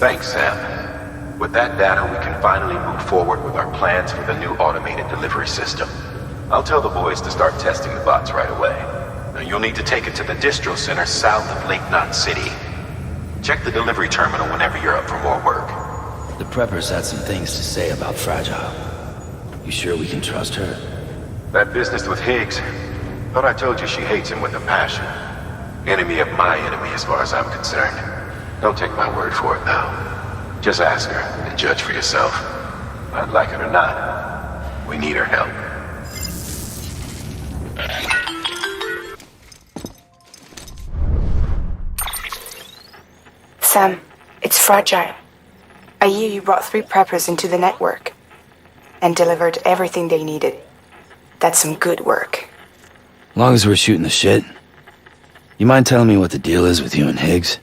Thanks, Sam. With that data, we can finally move forward with our plans for the new automated delivery system. I'll tell the boys to start testing the bots right away. Now, you'll need to take it to the distro center south of Lake Knot City. Check the delivery terminal whenever you're up for more work. The preppers had some things to say about Fragile. You sure we can trust her? That business with Higgs, thought I told you she hates him with a passion. Enemy of my enemy as far as I'm concerned. Don't take my word for it, though. Just ask her and judge for yourself. I'd like it or not. We need her help. Sam, it's Fragile. I hear you brought 3 preppers into the network and delivered everything they needed. That's some good work. Long as we're shooting the shit. You mind telling me what the deal is with you and Higgs?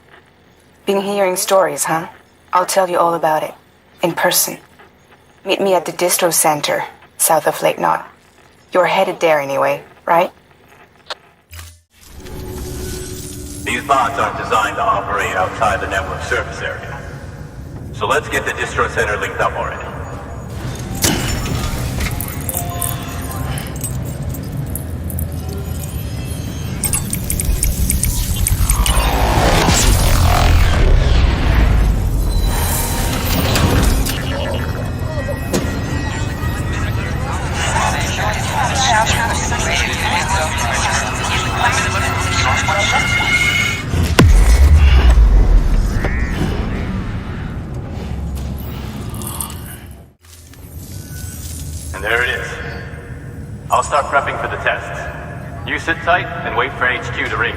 Been hearing stories, huh? I'll tell you all about it. In person. Meet me at the distro center, south of Lake Knot. You're headed there anyway, right? These bots aren't designed to operate outside the network service area. So let's get the distro center linked up already. And there it is. I'll start prepping for the test. You sit tight and wait for HQ to ring.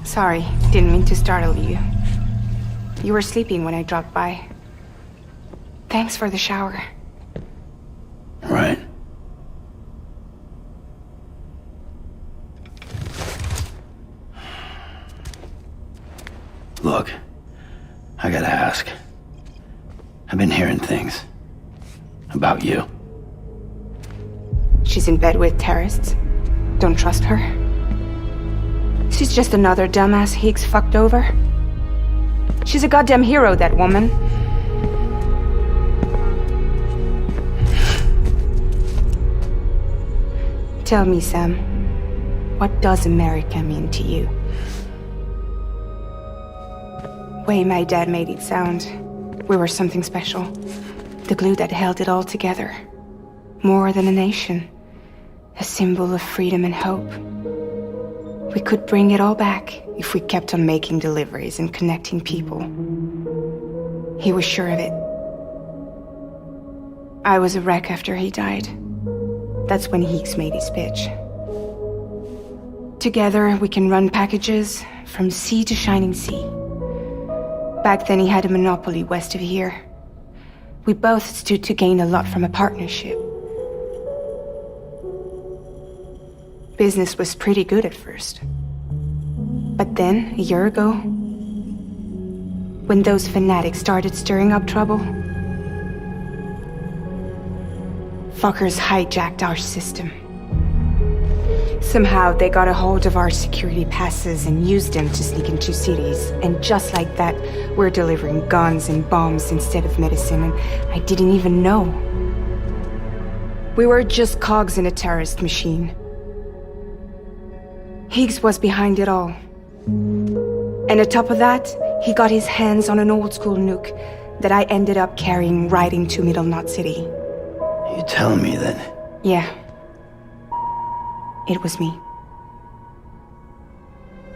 Sorry, didn't mean to startle you. You were sleeping when I dropped by. Thanks for the shower. Right. Look, I gotta ask. I've been hearing things about you. She's in bed with terrorists. Don't trust her. She's just another dumbass Higgs fucked over. She's a goddamn hero, that woman. Tell me, Sam, what does America mean to you? Way my dad made it sound, we were something special. The glue that held it all together. More than a nation. A symbol of freedom and hope. We could bring it all back if we kept on making deliveries and connecting people. He was sure of it. I was a wreck after he died. That's when Higgs made his pitch. Together, we can run packages from sea to shining sea. Back then, he had a monopoly west of here. We both stood to gain a lot from a partnership. Business was pretty good at first. But then, a year ago, when those fanatics started stirring up trouble, fuckers hijacked our system. Somehow they got a hold of our security passes and used them to sneak into cities. And just like that, we're delivering guns and bombs instead of medicine, and I didn't even know. We were just cogs in a terrorist machine. Higgs was behind it all. And on top of that, he got his hands on an old-school nuke that I ended up carrying right into Middle Knot City. You telling me that? Yeah. It was me.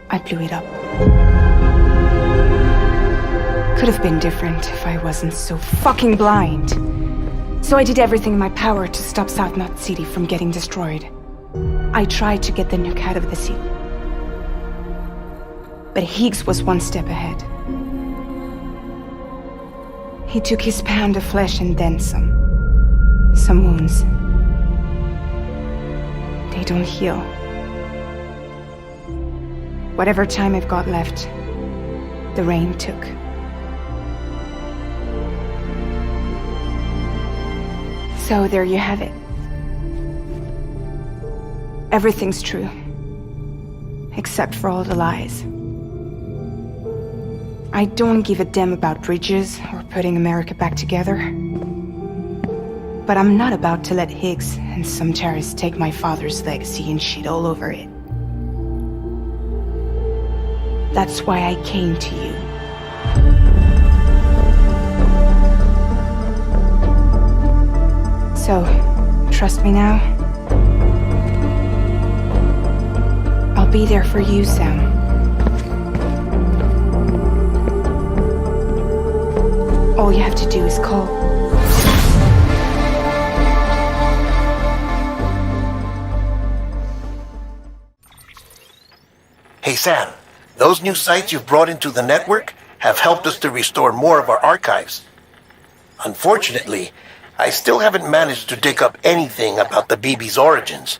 I blew it up. Could have been different if I wasn't so fucking blind. So I did everything in my power to stop South Knot City from getting destroyed. I tried to get the nuke out of the city. But Higgs was one step ahead. He took his pound of flesh and then some. Some wounds. They don't heal. Whatever time I've got left, the rain took. So there you have it. Everything's true. Except for all the lies. I don't give a damn about bridges or putting America back together. But I'm not about to let Higgs and some terrorists take my father's legacy and shit all over it. That's why I came to you. So, trust me now? I'll be there for you, Sam. All you have to do is call. Hey Sam, those new sites you've brought into the network have helped us to restore more of our archives. Unfortunately, I still haven't managed to dig up anything about the BB's origins.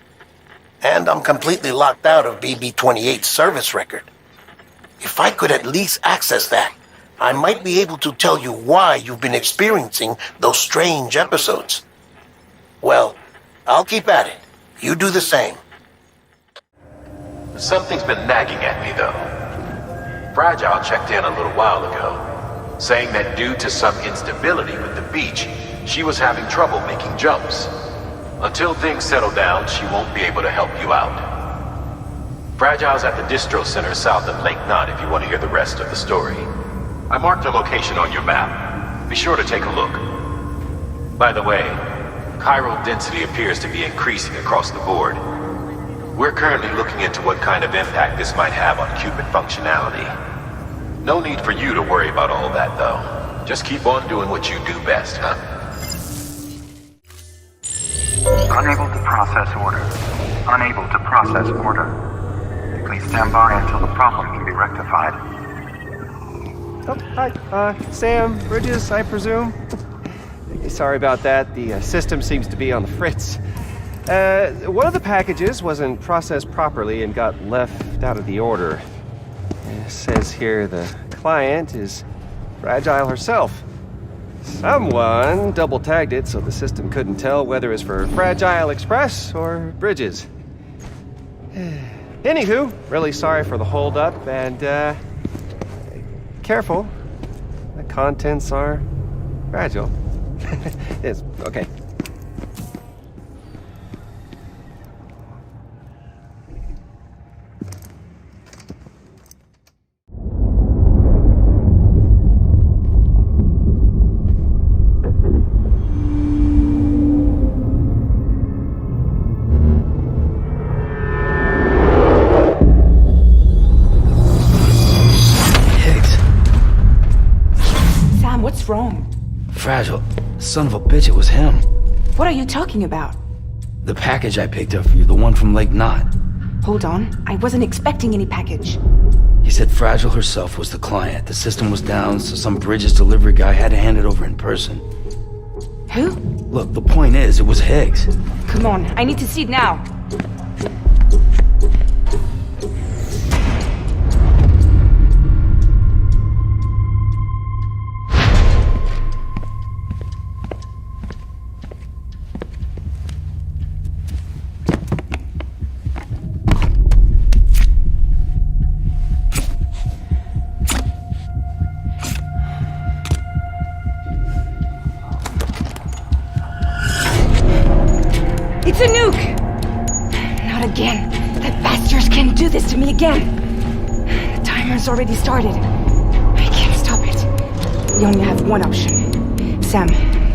And I'm completely locked out of BB-28's service record. If I could at least access that, I might be able to tell you why you've been experiencing those strange episodes. Well, I'll keep at it. You do the same. Something's been nagging at me, though. Fragile checked in a little while ago, saying that due to some instability with the beach, she was having trouble making jumps. Until things settle down, she won't be able to help you out. Fragile's at the distro center south of Lake Knot if you want to hear the rest of the story. I marked her location on your map. Be sure to take a look. By the way, chiral density appears to be increasing across the board. We're currently looking into what kind of impact this might have on Cupid functionality. No need for you to worry about all that, though. Just keep on doing what you do best, huh? Unable to process order. Unable to process order. Please stand by until the problem can be rectified. Oh, hi. Sam, Bridges, I presume? Sorry about that. The system seems to be on the fritz. One of the packages wasn't processed properly and got left out of the order. It says here the client is Fragile herself. Someone double-tagged it so the system couldn't tell whether it's for Fragile Express or Bridges. Anywho, really sorry for the hold-up, and, careful. The contents are fragile. It's okay. What's wrong? Fragile. Son of a bitch, it was him. What are you talking about? The package I picked up for you, the one from Lake Knot. Hold on, I wasn't expecting any package. He said Fragile herself was the client. The system was down, so some Bridges delivery guy had to hand it over in person. Who? Look, the point is, it was Higgs. Come on, I need to see it now. a nuke! Not again. The bastards can't do this to me again. The timer's already started. I can't stop it. We only have one option. Sam,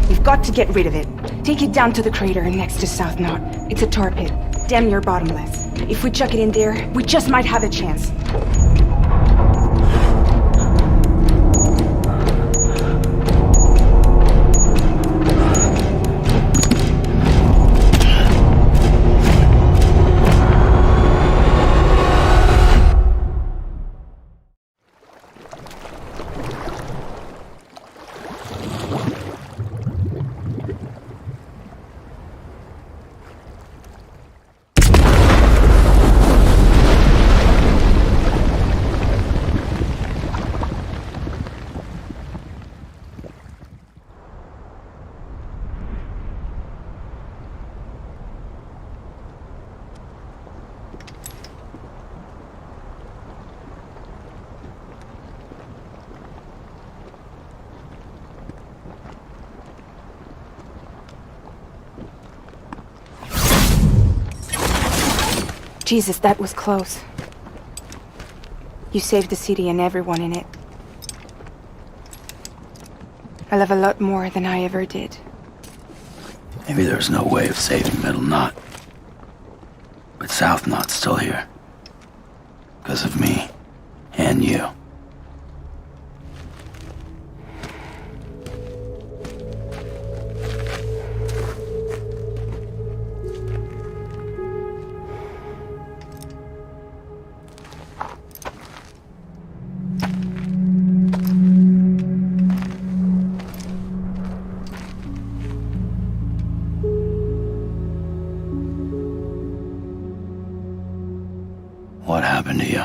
we've got to get rid of it. Take it down to the crater next to South Knot. It's a tar pit, damn near bottomless. If we chuck it in there, we just might have a chance. Jesus, that was close. You saved the city and everyone in it. I love a lot more than I ever did. Maybe there's no way of saving Middle Knot. But South Knot's still here. Because of me. And you. What happened to you?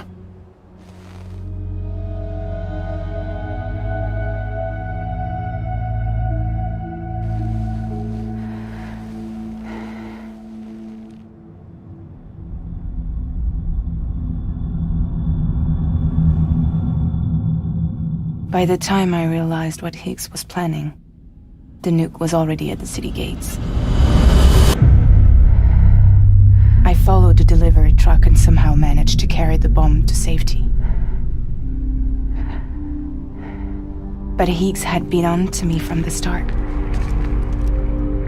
By the time I realized what Higgs was planning, the nuke was already at the city gates. I followed the delivery truck and somehow managed to carry the bomb to safety. But Higgs had been on to me from the start.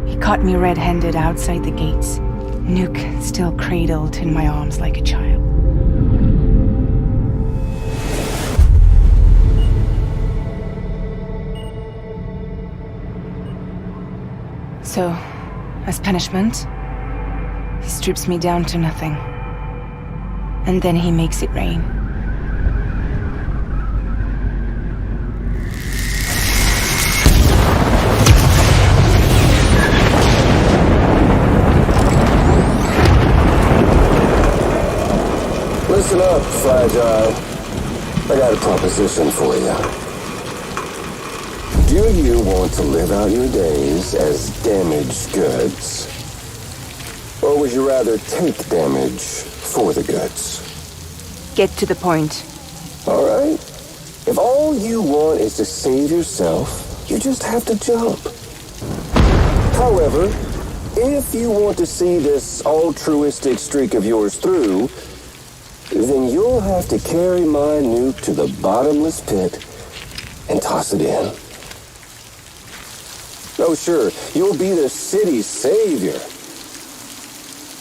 He caught me red-handed outside the gates, nuke still cradled in my arms like a child. So, as punishment, he strips me down to nothing. And then he makes it rain. Listen up, Fragile. I got a proposition for you. Do you want to live out your days as damaged goods? Or would you rather take damage for the goods? Get to the point. All right. If all you want is to save yourself, you just have to jump. However, if you want to see this altruistic streak of yours through, then you'll have to carry my nuke to the bottomless pit and toss it in. Oh, sure, you'll be the city's savior.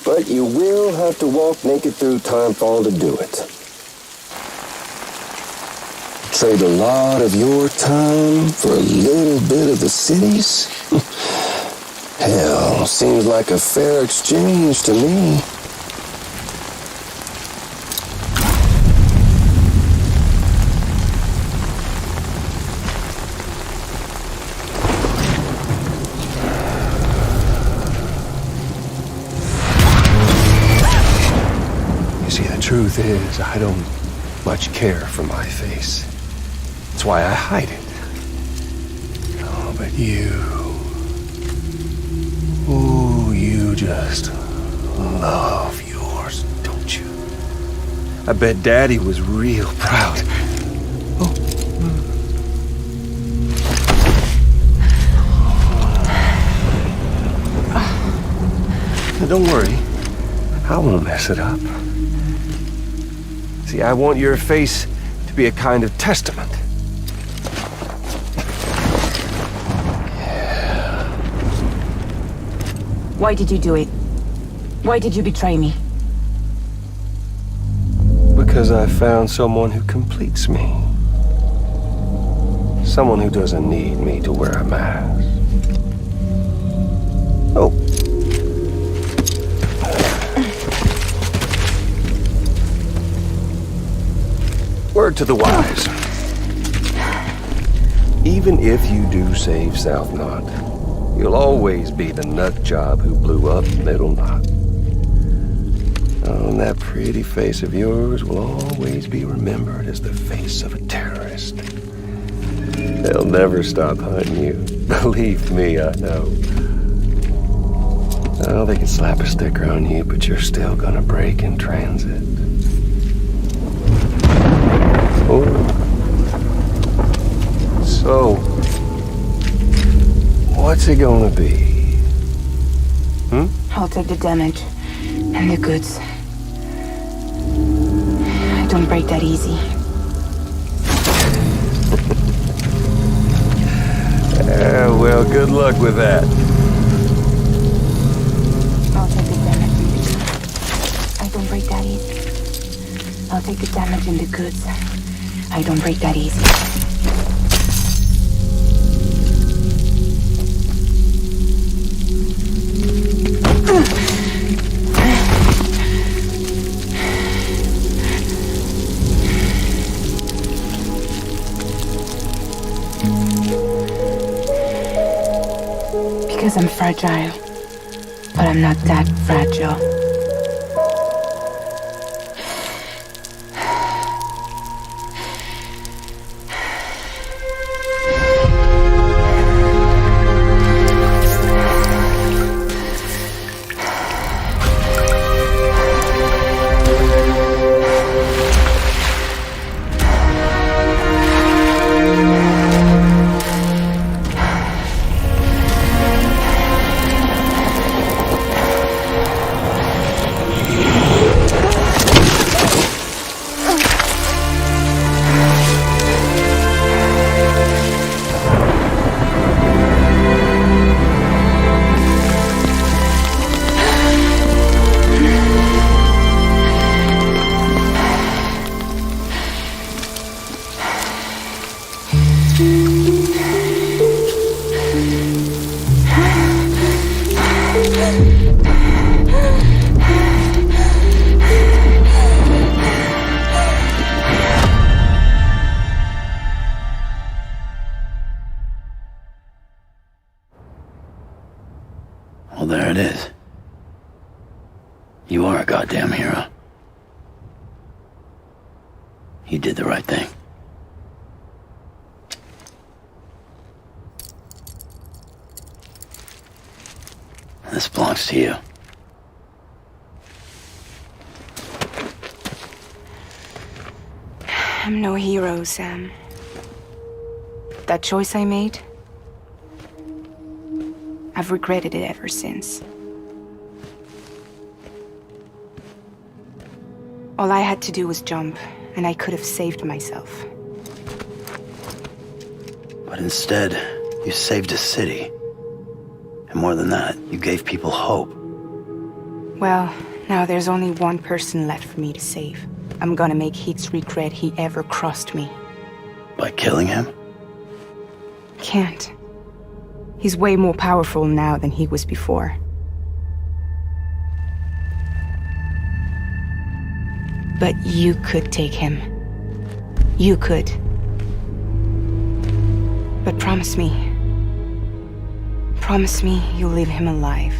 But you will have to walk naked through Timefall to do it. Trade a lot of your time for a little bit of the city's? Hell, seems like a fair exchange to me. Truth is, I don't much care for my face. That's why I hide it. Oh, but you... Ooh, you just love yours, don't you? I bet Daddy was real proud. Oh. Don't worry. I won't mess it up. See, I want your face to be a kind of testament. Why did you do it? Why did you betray me? Because I found someone who completes me. Someone who doesn't need me to wear a mask. Oh. Word to the wise. Even if you do save South Knot, you'll always be the nut job who blew up Middle Knot. Oh, and that pretty face of yours will always be remembered as the face of a terrorist. They'll never stop hunting you. Believe me, I know. Oh, they can slap a sticker on you, but you're still gonna break in transit. Oh. So, what's it gonna be? I'll take the damage and the goods. I don't break that easy. Well, good luck with that. I'll take the damage. I don't break that easy. I'll take the damage and the goods. I don't break that easy. Because I'm fragile, but I'm not that fragile. Well, there it is. You are a goddamn hero. You did the right thing. This belongs to you. I'm no hero, Sam. That choice I made, I've regretted it ever since. All I had to do was jump, and I could have saved myself. But instead, you saved a city. And more than that, you gave people hope. Well, now there's only one person left for me to save. I'm gonna make Hicks regret he ever crossed me. By killing him? Can't. He's way more powerful now than he was before. But you could take him. You could. But promise me. Promise me you'll leave him alive.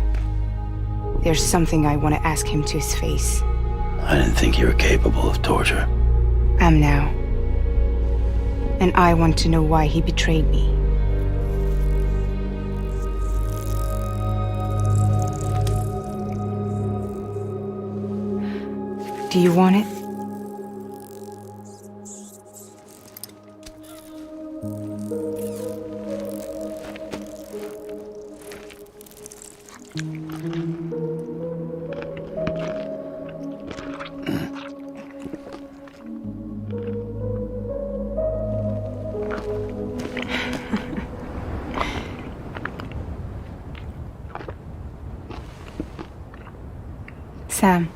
There's something I want to ask him to his face. I didn't think you were capable of torture. I'm now. And I want to know why he betrayed me. Do you want it? Sam.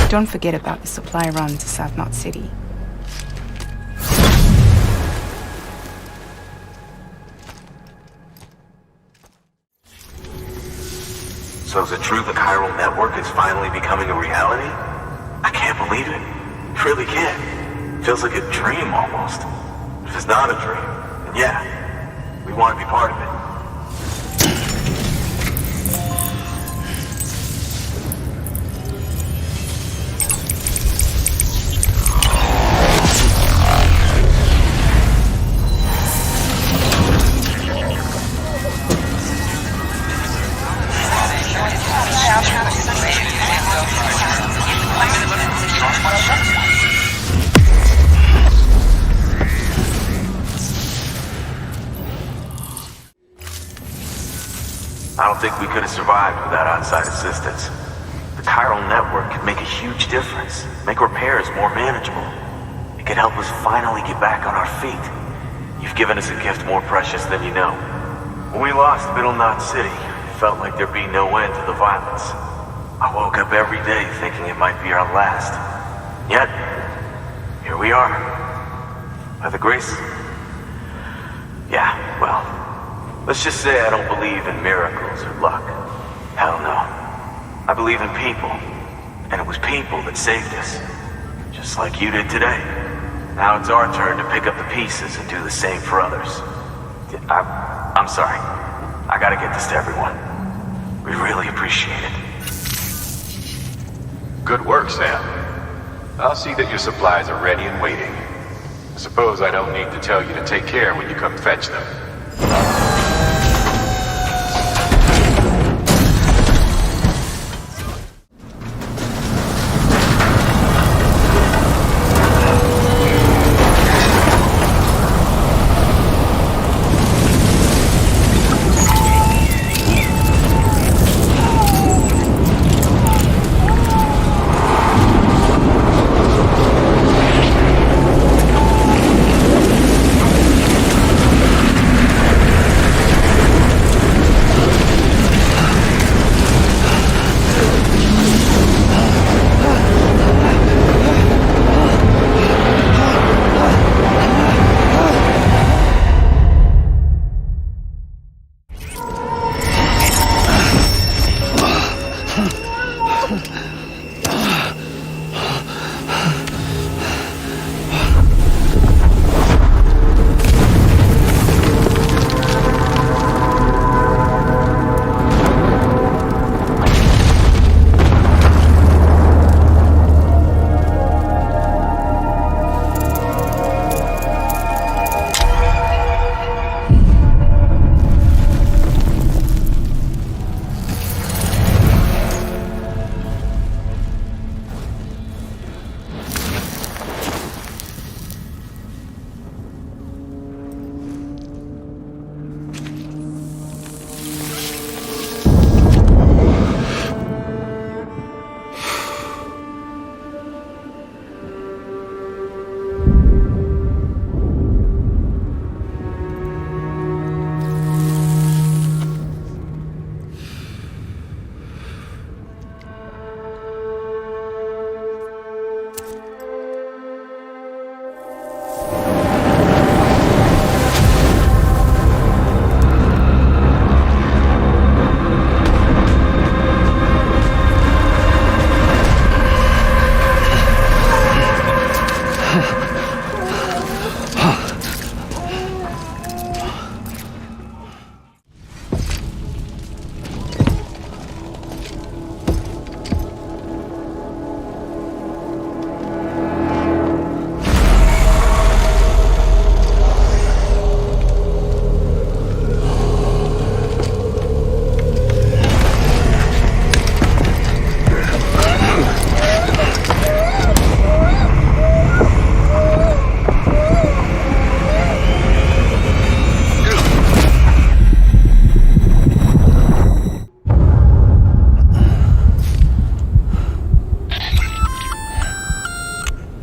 Don't forget about the supply run to South Knot City. So is it true the chiral network is finally becoming a reality? I can't believe it. Really can't. Feels like a dream almost. If it's not a dream, then yeah, we want to be part of it. I don't think we could have survived without outside assistance. The chiral network could make a huge difference, make repairs more manageable. It could help us finally get back on our feet. You've given us a gift more precious than you know. When we lost Middle Knot City, it felt like there'd be no end to the violence. I woke up every day thinking it might be our last. Yet, here we are. By the grace... Yeah, well... Let's just say I don't believe in miracles or luck. Hell no. I believe in people. And it was people that saved us. Just like you did today. Now it's our turn to pick up the pieces and do the same for others. I'm sorry. I gotta get this to everyone. We really appreciate it. Good work, Sam. I'll see that your supplies are ready and waiting. I suppose I don't need to tell you to take care when you come fetch them.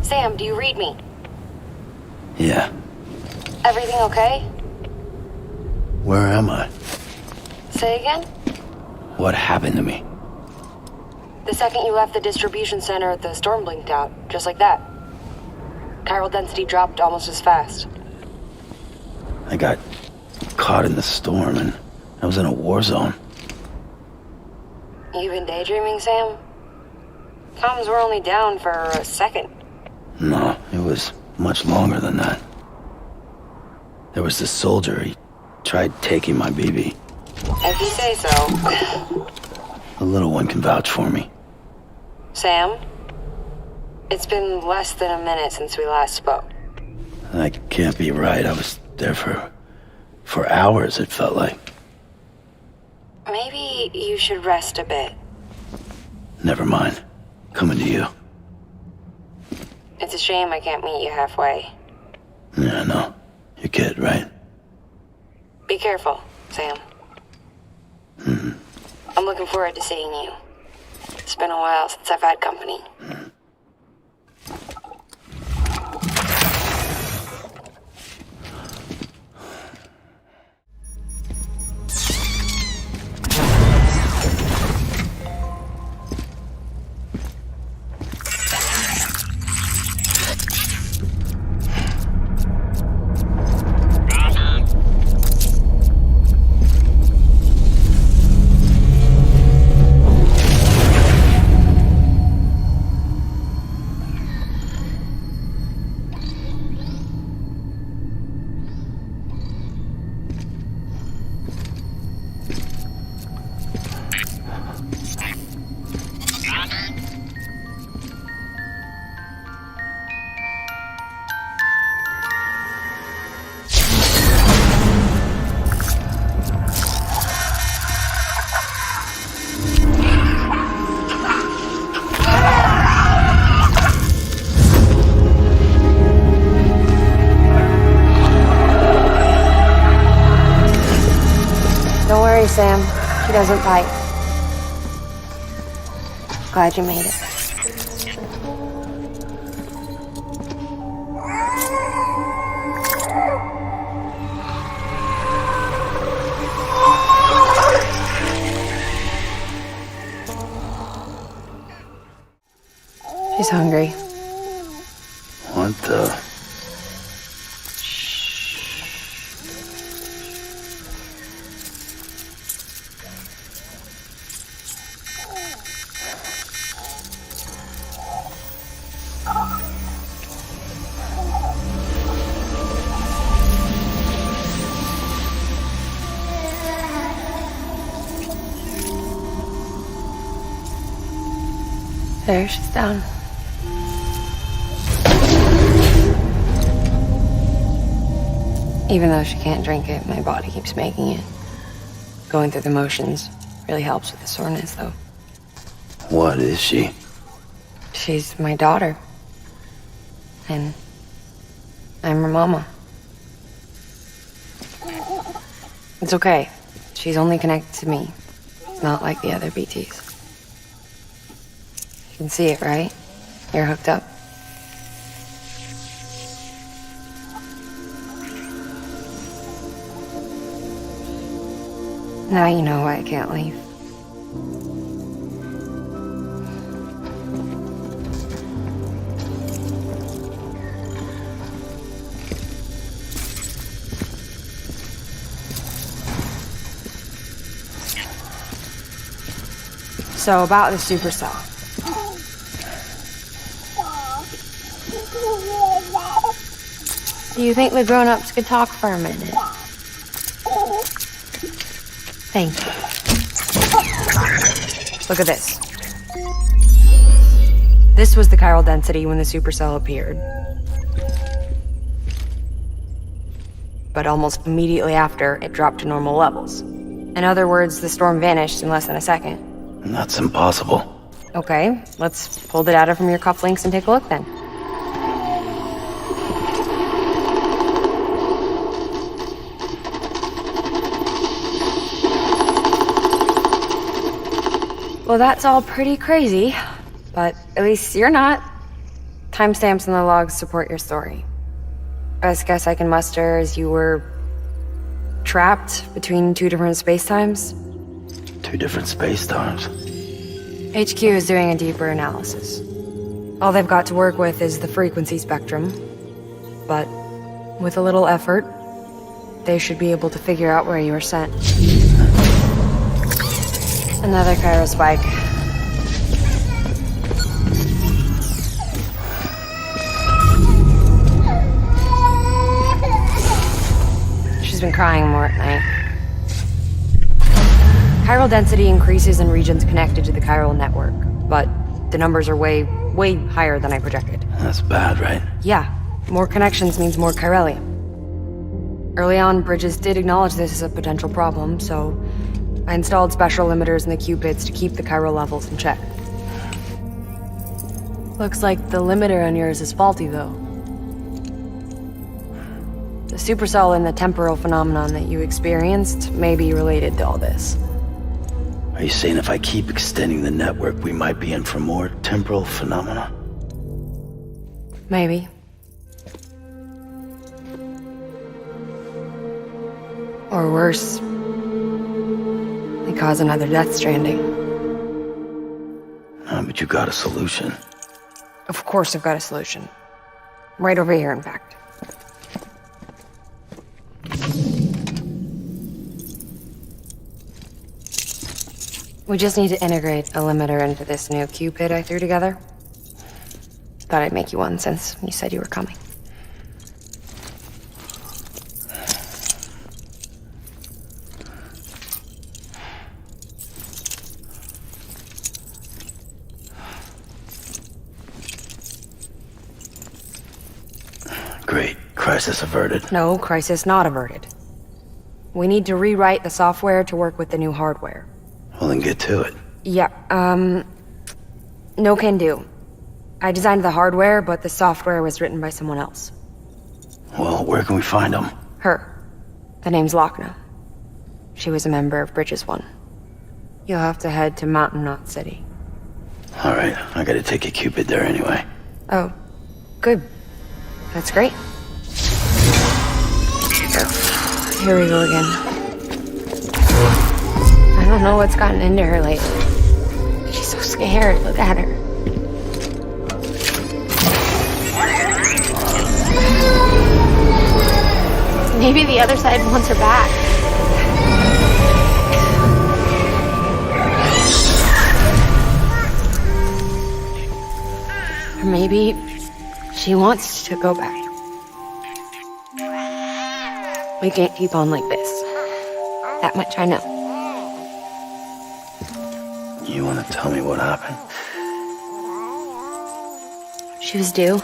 Sam, do you read me? Yeah. Everything okay? Where am I? Say again? What happened to me? The second you left the distribution center, the storm blinked out, just like that. Chiral density dropped almost as fast. I got caught in the storm and I was in a war zone. You been daydreaming, Sam? Comms were only down for a second. No, it was much longer than that. There was this soldier, he tried taking my BB. If you say so. The little one can vouch for me. Sam? It's been less than a minute since we last spoke. That can't be right. I was there for hours, it felt like. Maybe you should rest a bit. Never mind. Coming to you. It's a shame I can't meet you halfway. Yeah, I know. Your kid, right? Be careful, Sam. Mm-hmm. I'm looking forward to seeing you. It's been a while since I've had company. Sam, she doesn't bite. Glad you made it. She's hungry. What the? There, she's down. Even though she can't drink it, my body keeps making it. Going through the motions really helps with the soreness, though. What is she? She's my daughter. And I'm her mama. It's okay. She's only connected to me. Not like the other BTs. You can see it, right? You're hooked up. Now you know why I can't leave. So about the supercell. Do you think the grown-ups could talk for a minute? Thank you. Look at this. This was the chiral density when the supercell appeared. But almost immediately after, it dropped to normal levels. In other words, the storm vanished in less than a second. That's impossible. Okay, let's pull the data from your cufflinks and take a look then. Well, that's all pretty crazy, but at least you're not. Timestamps in the logs support your story. Best guess I can muster is you were trapped between two different spacetimes. Two different space times. HQ is doing a deeper analysis. All they've got to work with is the frequency spectrum, but with a little effort, they should be able to figure out where you were sent. Another Cairo spike. She's been crying more at night. Chiral density increases in regions connected to the chiral network, but the numbers are way higher than I projected. That's bad, right? Yeah, more connections means more chiralium. Early on, Bridges did acknowledge this as a potential problem, so I installed special limiters in the cupids to keep the chiral levels in check. Looks like the limiter on yours is faulty, though. The supercell and the temporal phenomenon that you experienced may be related to all this. Are you saying if I keep extending the network, we might be in for more temporal phenomena? Maybe. Or worse, they cause another death stranding. But you got a solution. Of course I've got a solution. Right over here, in fact. We just need to integrate a limiter into this new Cupid I threw together. Thought I'd make you one since you said you were coming. Great. Crisis averted. No, crisis not averted. We need to rewrite the software to work with the new hardware. Well, then get to it. Yeah, no can do. I designed the hardware, but the software was written by someone else. Well, where can we find them? Her. The name's Lochna. She was a member of Bridges 1. You'll have to head to Mountain Knot City. Alright, I gotta take a Cupid there anyway. Oh, good. That's great. Here we go again. I don't know what's gotten into her lately. She's so scared. Look at her. Maybe the other side wants her back. Or maybe she wants to go back. We can't keep on like this. That much I know. You wanna tell me what happened? She was due.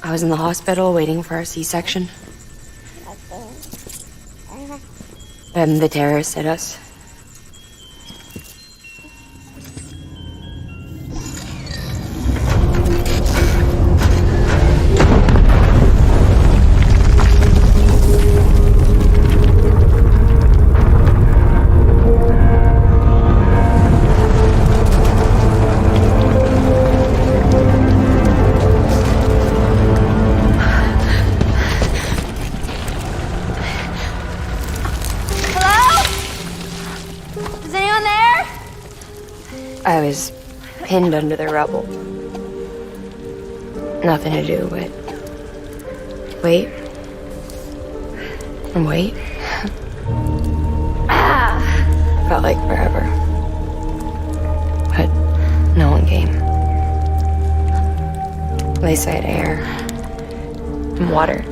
I was in the hospital waiting for our C-section. Then the terrorists hit us. I was pinned under the rubble. Nothing to do but wait and wait. Felt like forever. But no one came. They said air and water.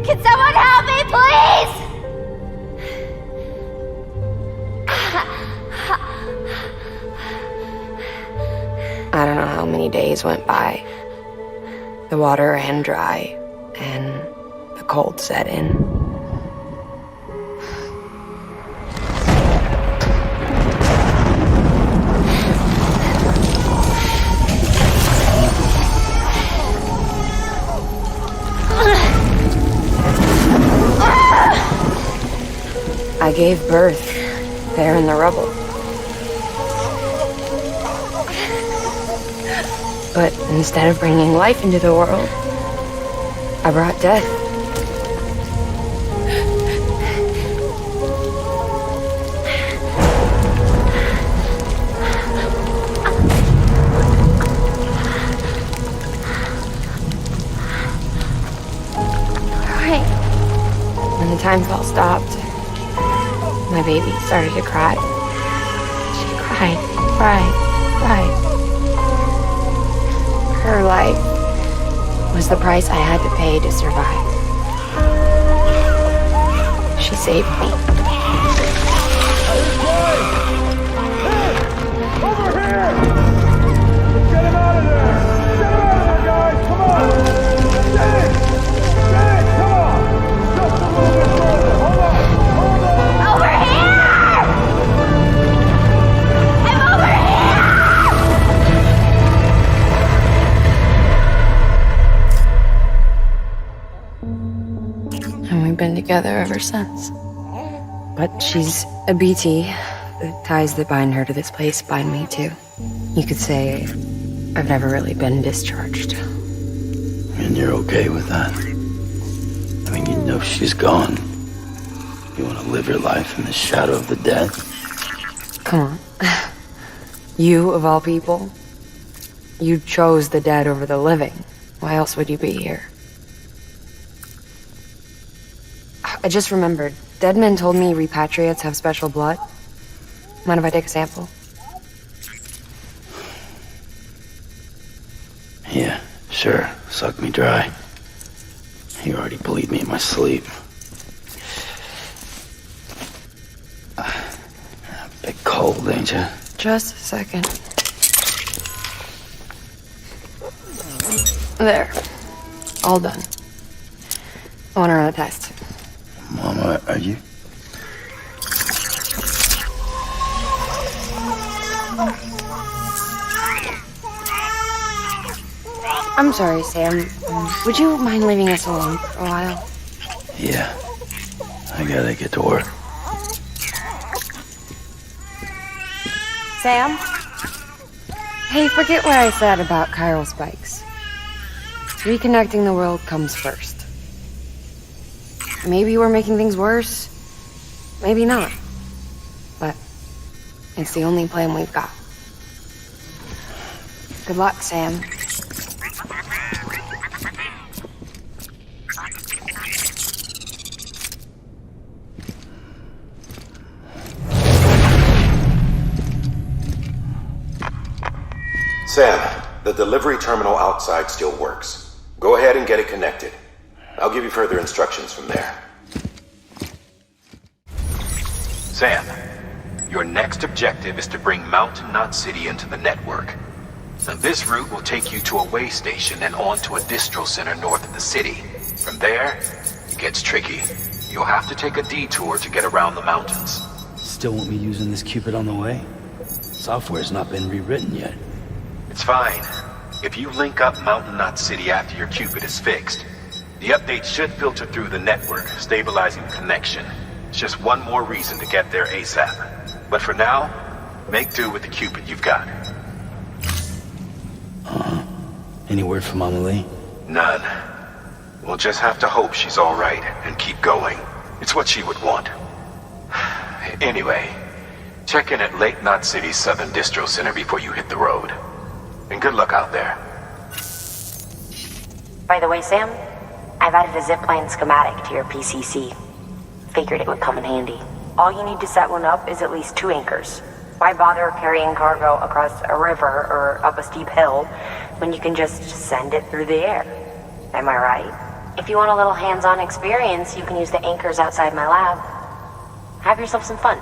Can someone help me, please? I don't know how many days went by. The water ran dry, and the cold set in. I gave birth there in the rubble. But instead of bringing life into the world, I brought death. When the time spell stopped, my baby started to cry. She cried. Her life was the price I had to pay to survive. She saved me. Over here! Let's get him out of there! Get him out of there, guys! Come on! Get it! Come on! Just a little bit further! Hold on! Over here! I'm over And we've been together ever since. But she's a BT. The ties that bind her to this place bind me too. You could say I've never really been discharged. And you're okay with that? I mean, you know she's gone. You want to live your life in the shadow of the dead? Come on. You, of all people, you chose the dead over the living. Why else would you be here? I just remembered. Dead men told me repatriates have special blood. Mind if I take a sample? Yeah, sure. Suck me dry. You already bleed me in my sleep. Bit cold, ain't you? Just a second. There. All done. I want to run a test. Mama, are you? I'm sorry, Sam. Would you mind leaving us alone for a while? Yeah. I gotta get to work. Sam? Hey, forget what I said about chiral spikes. Reconnecting the world comes first. Maybe we're making things worse. Maybe not. But it's the only plan we've got. Good luck, Sam. Sam, the delivery terminal outside still works. Go ahead and get it connected. I'll give you further instructions from there. Sam, your next objective is to bring Mountain Knot City into the network. Now, this route will take you to a way station and on to a distro center north of the city. From there, it gets tricky. You'll have to take a detour to get around the mountains. Still won't be using this Cupid on the way? Software's not been rewritten yet. It's fine. If you link up Mountain Knot City after your Cupid is fixed, the update should filter through the network, stabilizing the connection. It's just one more reason to get there ASAP. But for now, make do with the Cupid you've got. Any word from Mama Lee? None. We'll just have to hope she's all right and keep going. It's what she would want. Anyway, check in at Lake Knot City's Southern Distro Center before you hit the road. And good luck out there. By the way, Sam, I've added a zipline schematic to your PCC. Figured it would come in handy. All you need to set one up is at least 2 anchors. Why bother carrying cargo across a river or up a steep hill when you can just send it through the air? Am I right? If you want a little hands-on experience, you can use the anchors outside my lab. Have yourself some fun.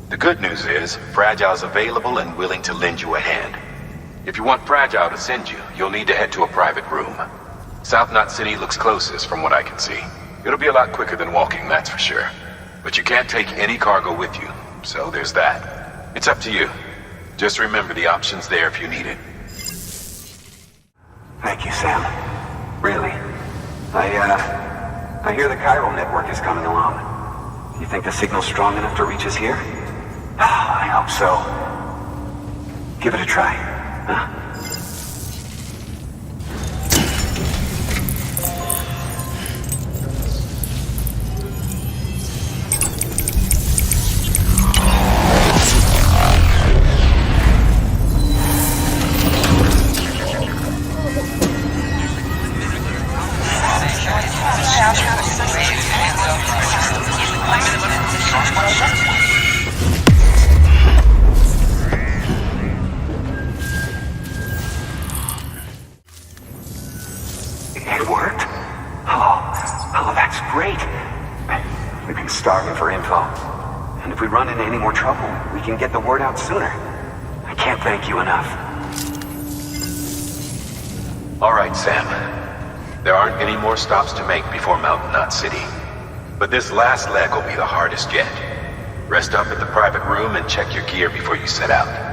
The good news is, Fragile's available and willing to lend you a hand. If you want Fragile to send you, you'll need to head to a private room. South Knot City looks closest from what I can see. It'll be a lot quicker than walking, that's for sure. But you can't take any cargo with you, so there's that. It's up to you. Just remember the option's there if you need it. Thank you, Sam. Really. I hear the chiral network is coming along. You think the signal's strong enough to reach us here? I hope so. Give it a try. It worked? Oh, that's great. We've been starving for info. And if we run into any more trouble, we can get the word out sooner. I can't thank you enough. All right, Sam. There aren't any more stops to make before Mountain Knot City. But this last leg will be the hardest yet. Rest up at the private room and check your gear before you set out.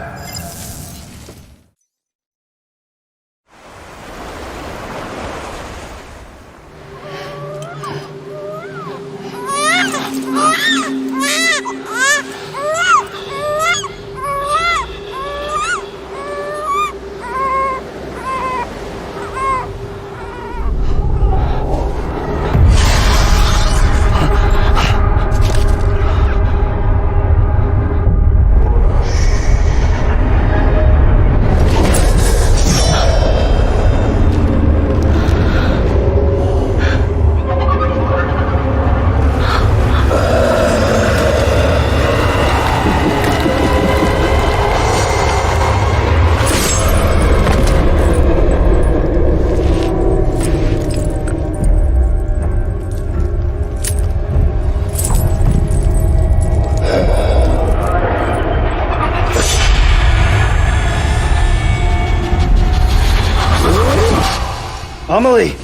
Amelie!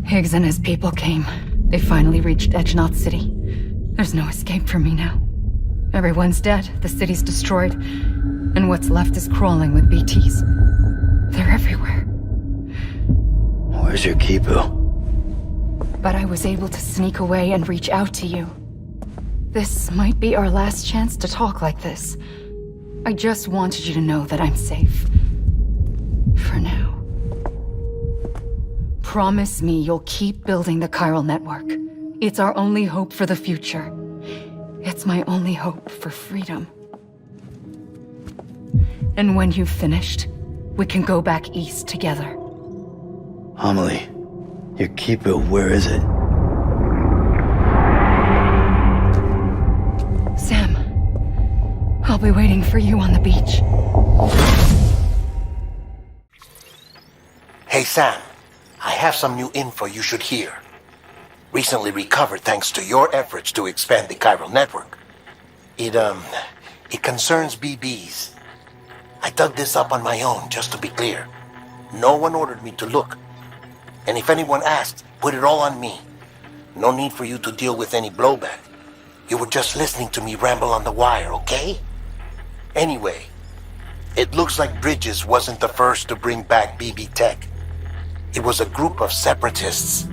Higgs and his people came. They finally reached Edge Knot City. There's no escape for me now. Everyone's dead, the city's destroyed, and what's left is crawling with BTs. They're everywhere. Where's your Kipu? But I was able to sneak away and reach out to you. This might be our last chance to talk like this. I just wanted you to know that I'm safe. For now. Promise me you'll keep building the chiral network. It's our only hope for the future. It's my only hope for freedom. And when you've finished, we can go back east together. Amelie, your Kipu, where is it? Sam, I'll be waiting for you on the beach. Hey, Sam. I have some new info you should hear. Recently recovered thanks to your efforts to expand the chiral network. It concerns BBs. I dug this up on my own, just to be clear. No one ordered me to look. And if anyone asked, put it all on me. No need for you to deal with any blowback. You were just listening to me ramble on the wire, okay? Anyway, it looks like Bridges wasn't the first to bring back BB tech. It was a group of separatists.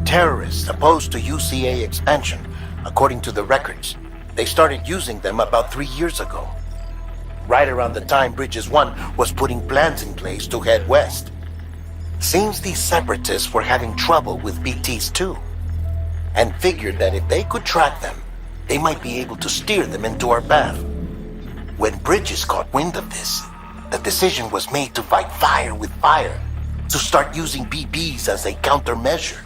Terrorists opposed to UCA expansion, according to the records. They started using them about 3 years ago. Right around the time Bridges 1 was putting plans in place to head west. Seems these separatists were having trouble with BTs too, and figured that if they could track them, they might be able to steer them into our path. When Bridges caught wind of this, the decision was made to fight fire with fire, to start using BBs as a countermeasure.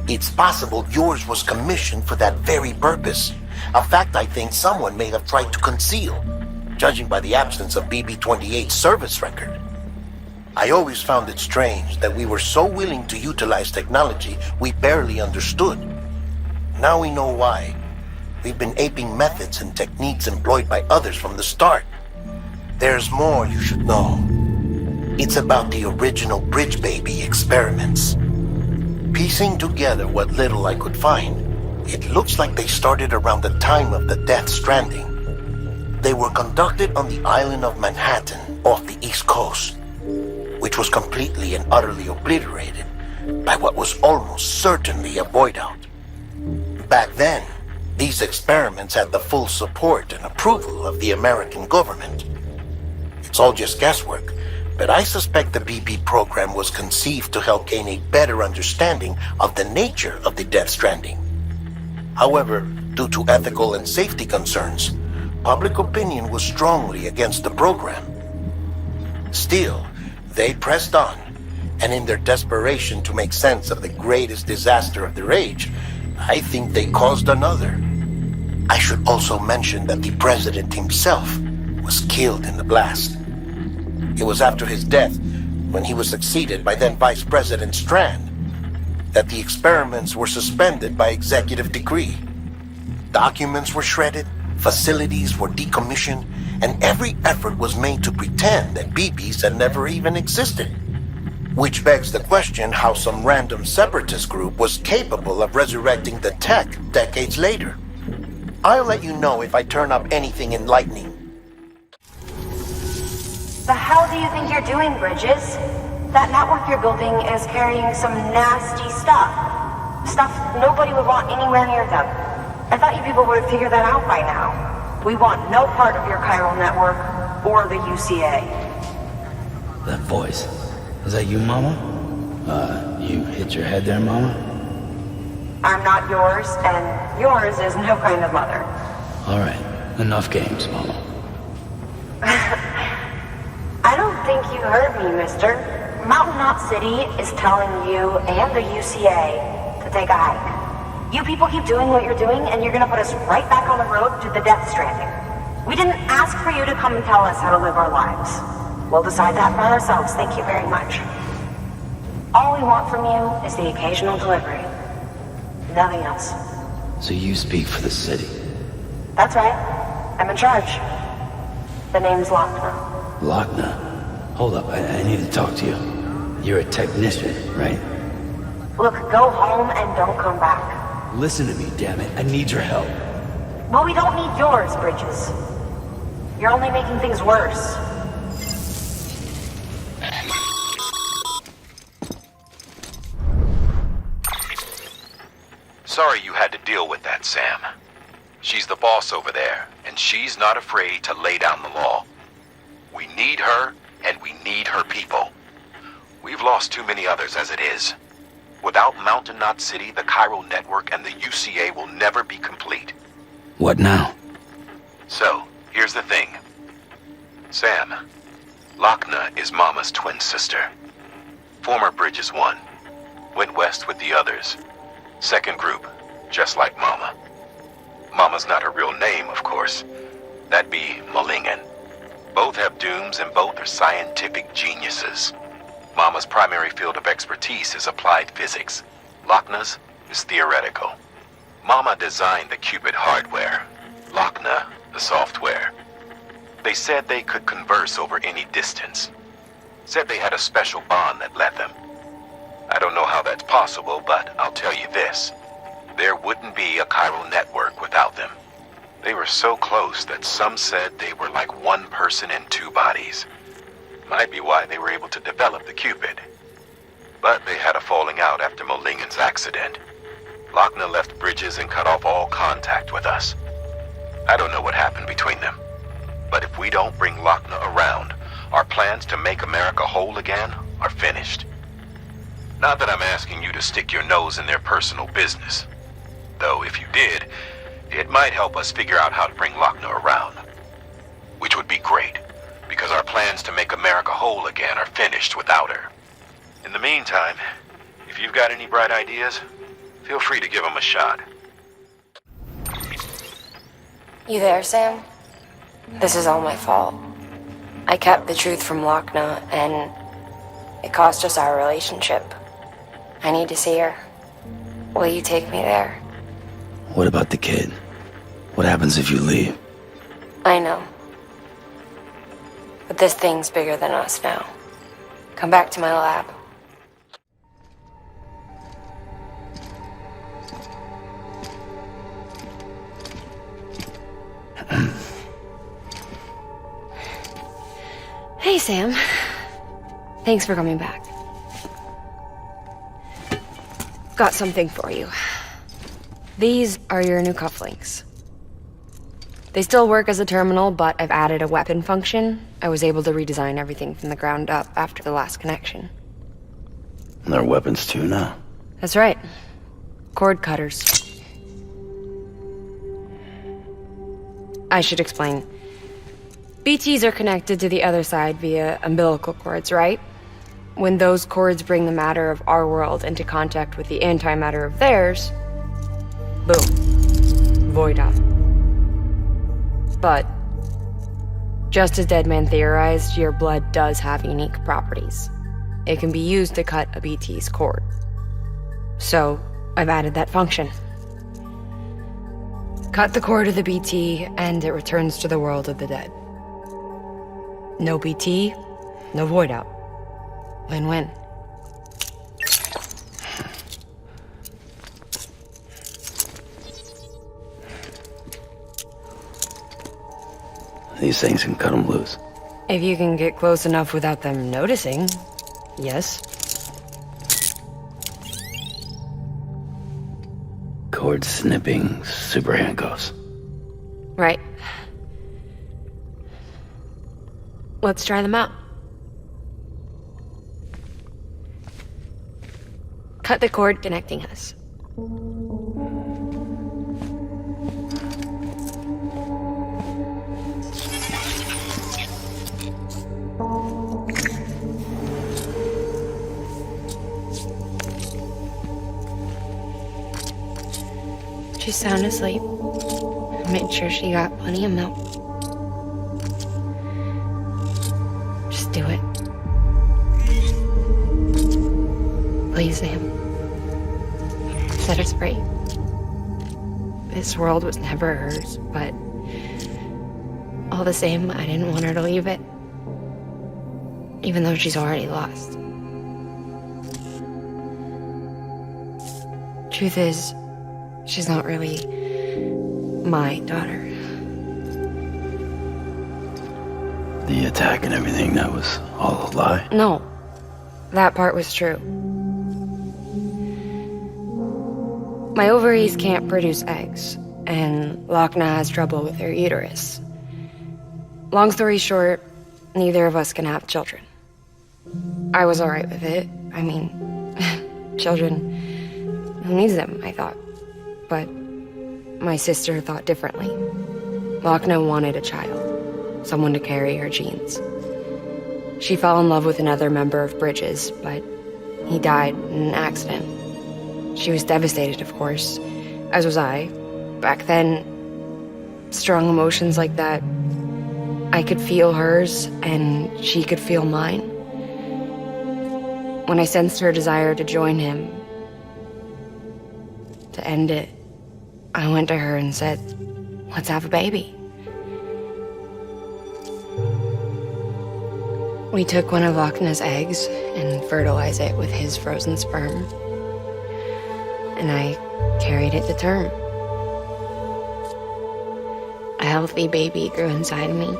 It's possible yours was commissioned for that very purpose, a fact I think someone may have tried to conceal, judging by the absence of BB-28's service record. I always found it strange that we were so willing to utilize technology we barely understood. Now we know why. We've been aping methods and techniques employed by others from the start. There's more you should know. It's about the original Bridge Baby experiments. Piecing together what little I could find, it looks like they started around the time of the Death Stranding. They were conducted on the island of Manhattan off the East Coast, which was completely and utterly obliterated by what was almost certainly a void out. Back then, These experiments had the full support and approval of the American government. It's all just guesswork, but I suspect the BB program was conceived to help gain a better understanding of the nature of the Death Stranding. However, due to ethical and safety concerns, public opinion was strongly against the program. Still, they pressed on, and in their desperation to make sense of the greatest disaster of their age, I think they caused another. I should also mention that the president himself was killed in the blast. It was after his death, when he was succeeded by then Vice President Strand, that the experiments were suspended by executive decree. Documents were shredded, facilities were decommissioned, and every effort was made to pretend that BBs had never even existed. Which begs the question how some random separatist group was capable of resurrecting the tech decades later. I'll let you know if I turn up anything enlightening. The hell do you think you're doing, Bridges? That network you're building is carrying some nasty stuff. Stuff nobody would want anywhere near them. I thought you people would have figured that out by now. We want no part of your chiral network or the UCA. That voice. Is that you, Mama? You hit your head there, Mama? I'm not yours, and yours is no kind of mother. Alright, enough games, Mama. I don't think you heard me, mister. Mountain Knot City is telling you and the UCA to take a hike. You people keep doing what you're doing, and you're gonna put us right back on the road to the Death Stranding. We didn't ask for you to come and tell us how to live our lives. We'll decide that for ourselves, thank you very much. All we want from you is the occasional delivery. Nothing else. So you speak for the city? That's right. I'm in charge. The name's Lochner. Lochner? Hold up, I need to talk to you. You're a technician, right? Look, go home and don't come back. Listen to me, damn it. I need your help. Well, we don't need yours, Bridges. You're only making things worse. Sorry you had to deal with that, Sam. She's the boss over there, and she's not afraid to lay down the law. We need her, and we need her people. We've lost too many others as it is. Without Mountain Knot City, the chiral network, and the UCA will never be complete. What now? So, here's the thing. Sam, Lochner is Mama's twin sister. Former Bridges 1. Went west with the others. Second group, just like Mama. Mama's not her real name, of course. That'd be Malingen. Both have dooms and both are scientific geniuses. Mama's primary field of expertise is applied physics. Lochner's is theoretical. Mama designed the Cupid hardware. Lochner, the software. They said they could converse over any distance. Said they had a special bond that led them. I don't know how that's possible, but I'll tell you this. There wouldn't be a chiral network without them. They were so close that some said they were like one person in two bodies. Might be why they were able to develop the Cupid. But they had a falling out after Molingen's accident. Lochner left Bridges and cut off all contact with us. I don't know what happened between them. But if we don't bring Lochner around, our plans to make America whole again are finished. Not that I'm asking you to stick your nose in their personal business. Though if you did, it might help us figure out how to bring Lochner around. Which would be great, because our plans to make America whole again are finished without her. In the meantime, if you've got any bright ideas, feel free to give them a shot. You there, Sam? This is all my fault. I kept the truth from Lochner, and it cost us our relationship. I need to see her. Will you take me there? What about the kid? What happens if you leave? I know. But this thing's bigger than us now. Come back to my lab. Hey, Sam. Thanks for coming back. Got something for you. These are your new cufflinks. They still work as a terminal, but I've added a weapon function. I was able to redesign everything from the ground up after the last connection. And they're weapons too now? That's right. Cord cutters. I should explain. BTs are connected to the other side via umbilical cords, right? When those cords bring the matter of our world into contact with the antimatter of theirs, boom. Void out. But, just as Deadman theorized, your blood does have unique properties. It can be used to cut a BT's cord. So, I've added that function. Cut the cord of the BT, and it returns to the world of the dead. No BT, no void out. Win-win. These things can cut them loose. If you can get close enough without them noticing, yes. Cord snipping super handcuffs. Right. Let's try them out. Cut the cord connecting us. She's sound asleep. I made sure she got plenty of milk. Just do it. Please, Sam. Set her free. This world was never hers, but all the same, I didn't want her to leave it. Even though she's already lost. Truth is, she's not really my daughter. The attack and everything, that was all a lie? No, that part was true. My ovaries can't produce eggs, and Lochna has trouble with her uterus. Long story short, neither of us can have children. I was alright with it. I mean, children, who needs them, I thought. But my sister thought differently. Lochna wanted a child, someone to carry her genes. She fell in love with another member of Bridges, but he died in an accident. She was devastated, of course, as was I. Back then, strong emotions like that, I could feel hers, and she could feel mine. When I sensed her desire to join him, to end it, I went to her and said, let's have a baby. We took one of Lochna's eggs and fertilized it with his frozen sperm. And I carried it to term. A healthy baby grew inside of me.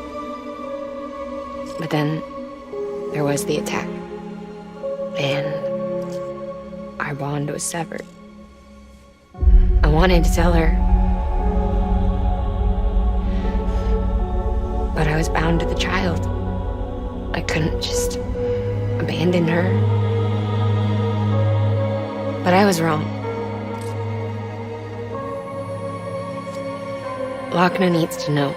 But then there was the attack. And our bond was severed. I wanted to tell her. But I was bound to the child. I couldn't just abandon her. But I was wrong. Lochna needs to know.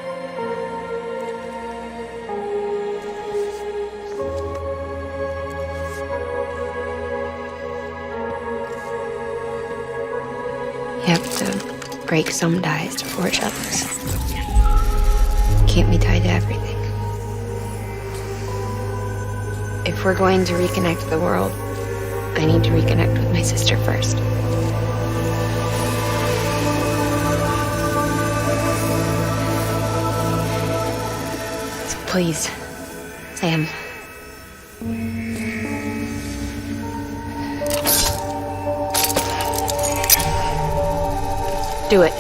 You have to break some ties to forge others. Can't be tied to everything. If we're going to reconnect the world, I need to reconnect with my sister first. So please, Sam. Do it.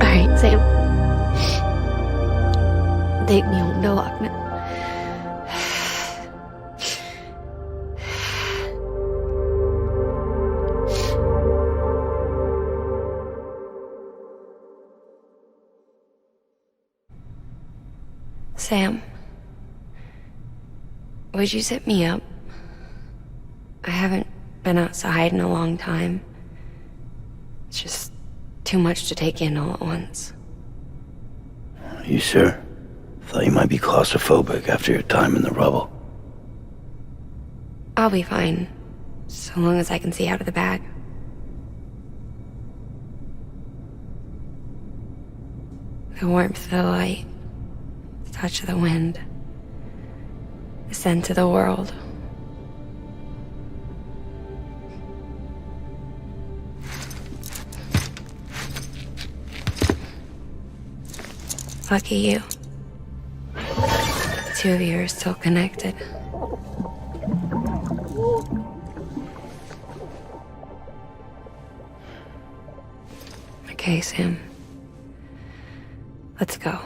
Alright, Sam. Take me home to Lockman. Sam, would you sit me up? I haven't been outside in a long time. It's just too much to take in all at once. You sure? Thought you might be claustrophobic after your time in the rubble. I'll be fine, so long as I can see out of the bag. The warmth of the light, the touch of the wind, the scent of the world. Lucky you. The two of you are still connected. Okay, Sam. Let's go.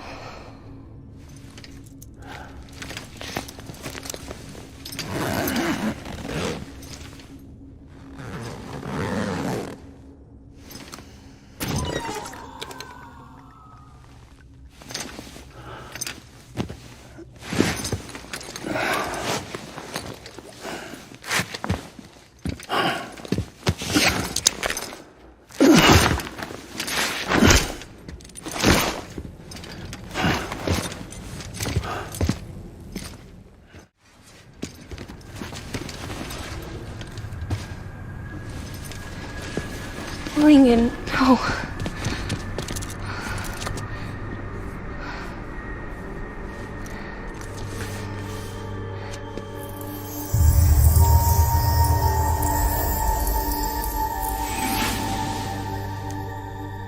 Lincoln, no.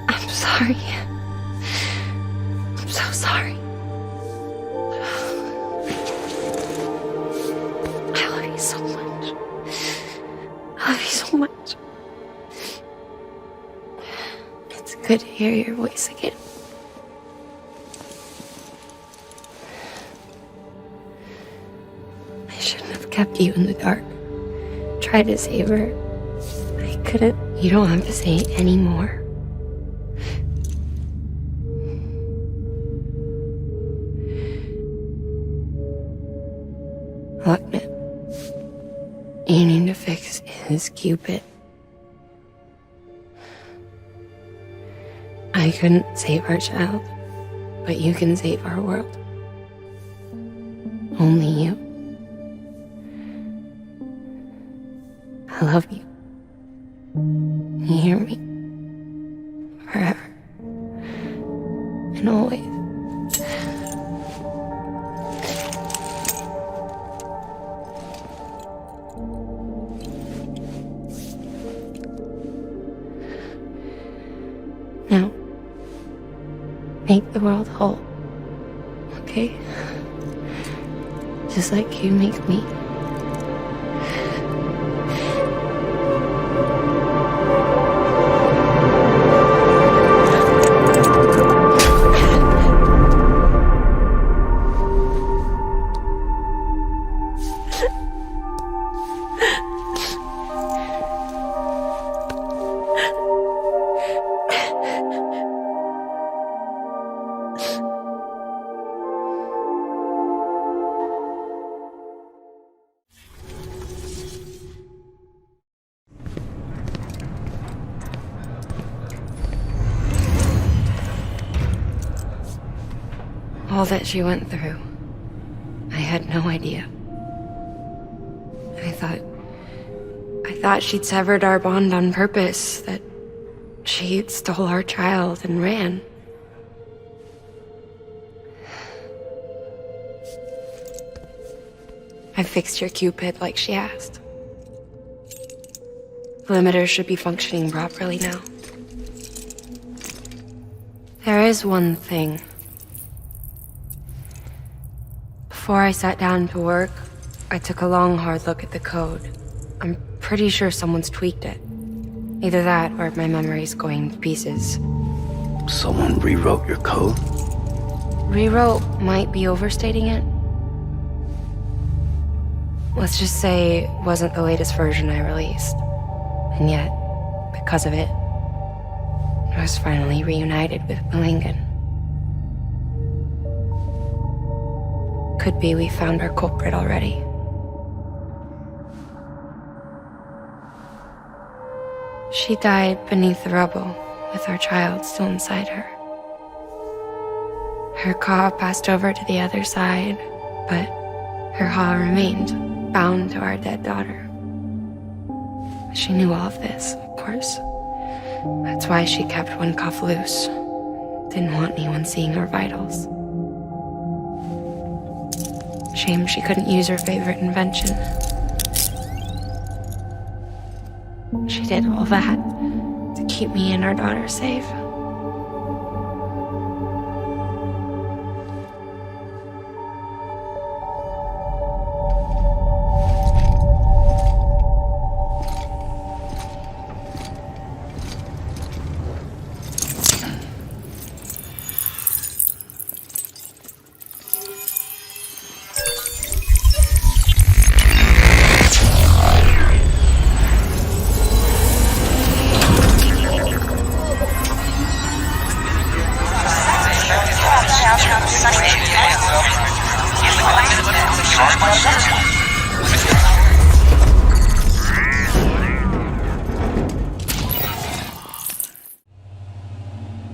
I'm sorry. I'm so sorry. I love you so much. I love you so much. Good to hear your voice again. I shouldn't have kept you in the dark. Tried to save her. I couldn't. You don't have to say any more. Lockman, you need to fix his Cupid. I couldn't save our child, but you can save our world. Only you. I love you. You hear me? Forever. And always. Now, make the world whole, okay? Just like you make me. All that she went through, I had no idea. I thought she'd severed our bond on purpose, that she stole our child and ran. I fixed your Cupid like she asked. The limiter should be functioning properly now. There is one thing. Before I sat down to work, I took a long, hard look at the code. I'm pretty sure someone's tweaked it. Either that, or my memory's going to pieces. Someone rewrote your code? Rewrote might be overstating it. Let's just say it wasn't the latest version I released. And yet, because of it, I was finally reunited with Malingen. Could be we found our culprit already. She died beneath the rubble, with our child still inside her. Her Ka passed over to the other side, but her Ha remained, bound to our dead daughter. She knew all of this, of course. That's why she kept one cuff loose. Didn't want anyone seeing her vitals. Shame she couldn't use her favorite invention. She did all that to keep me and our daughter safe.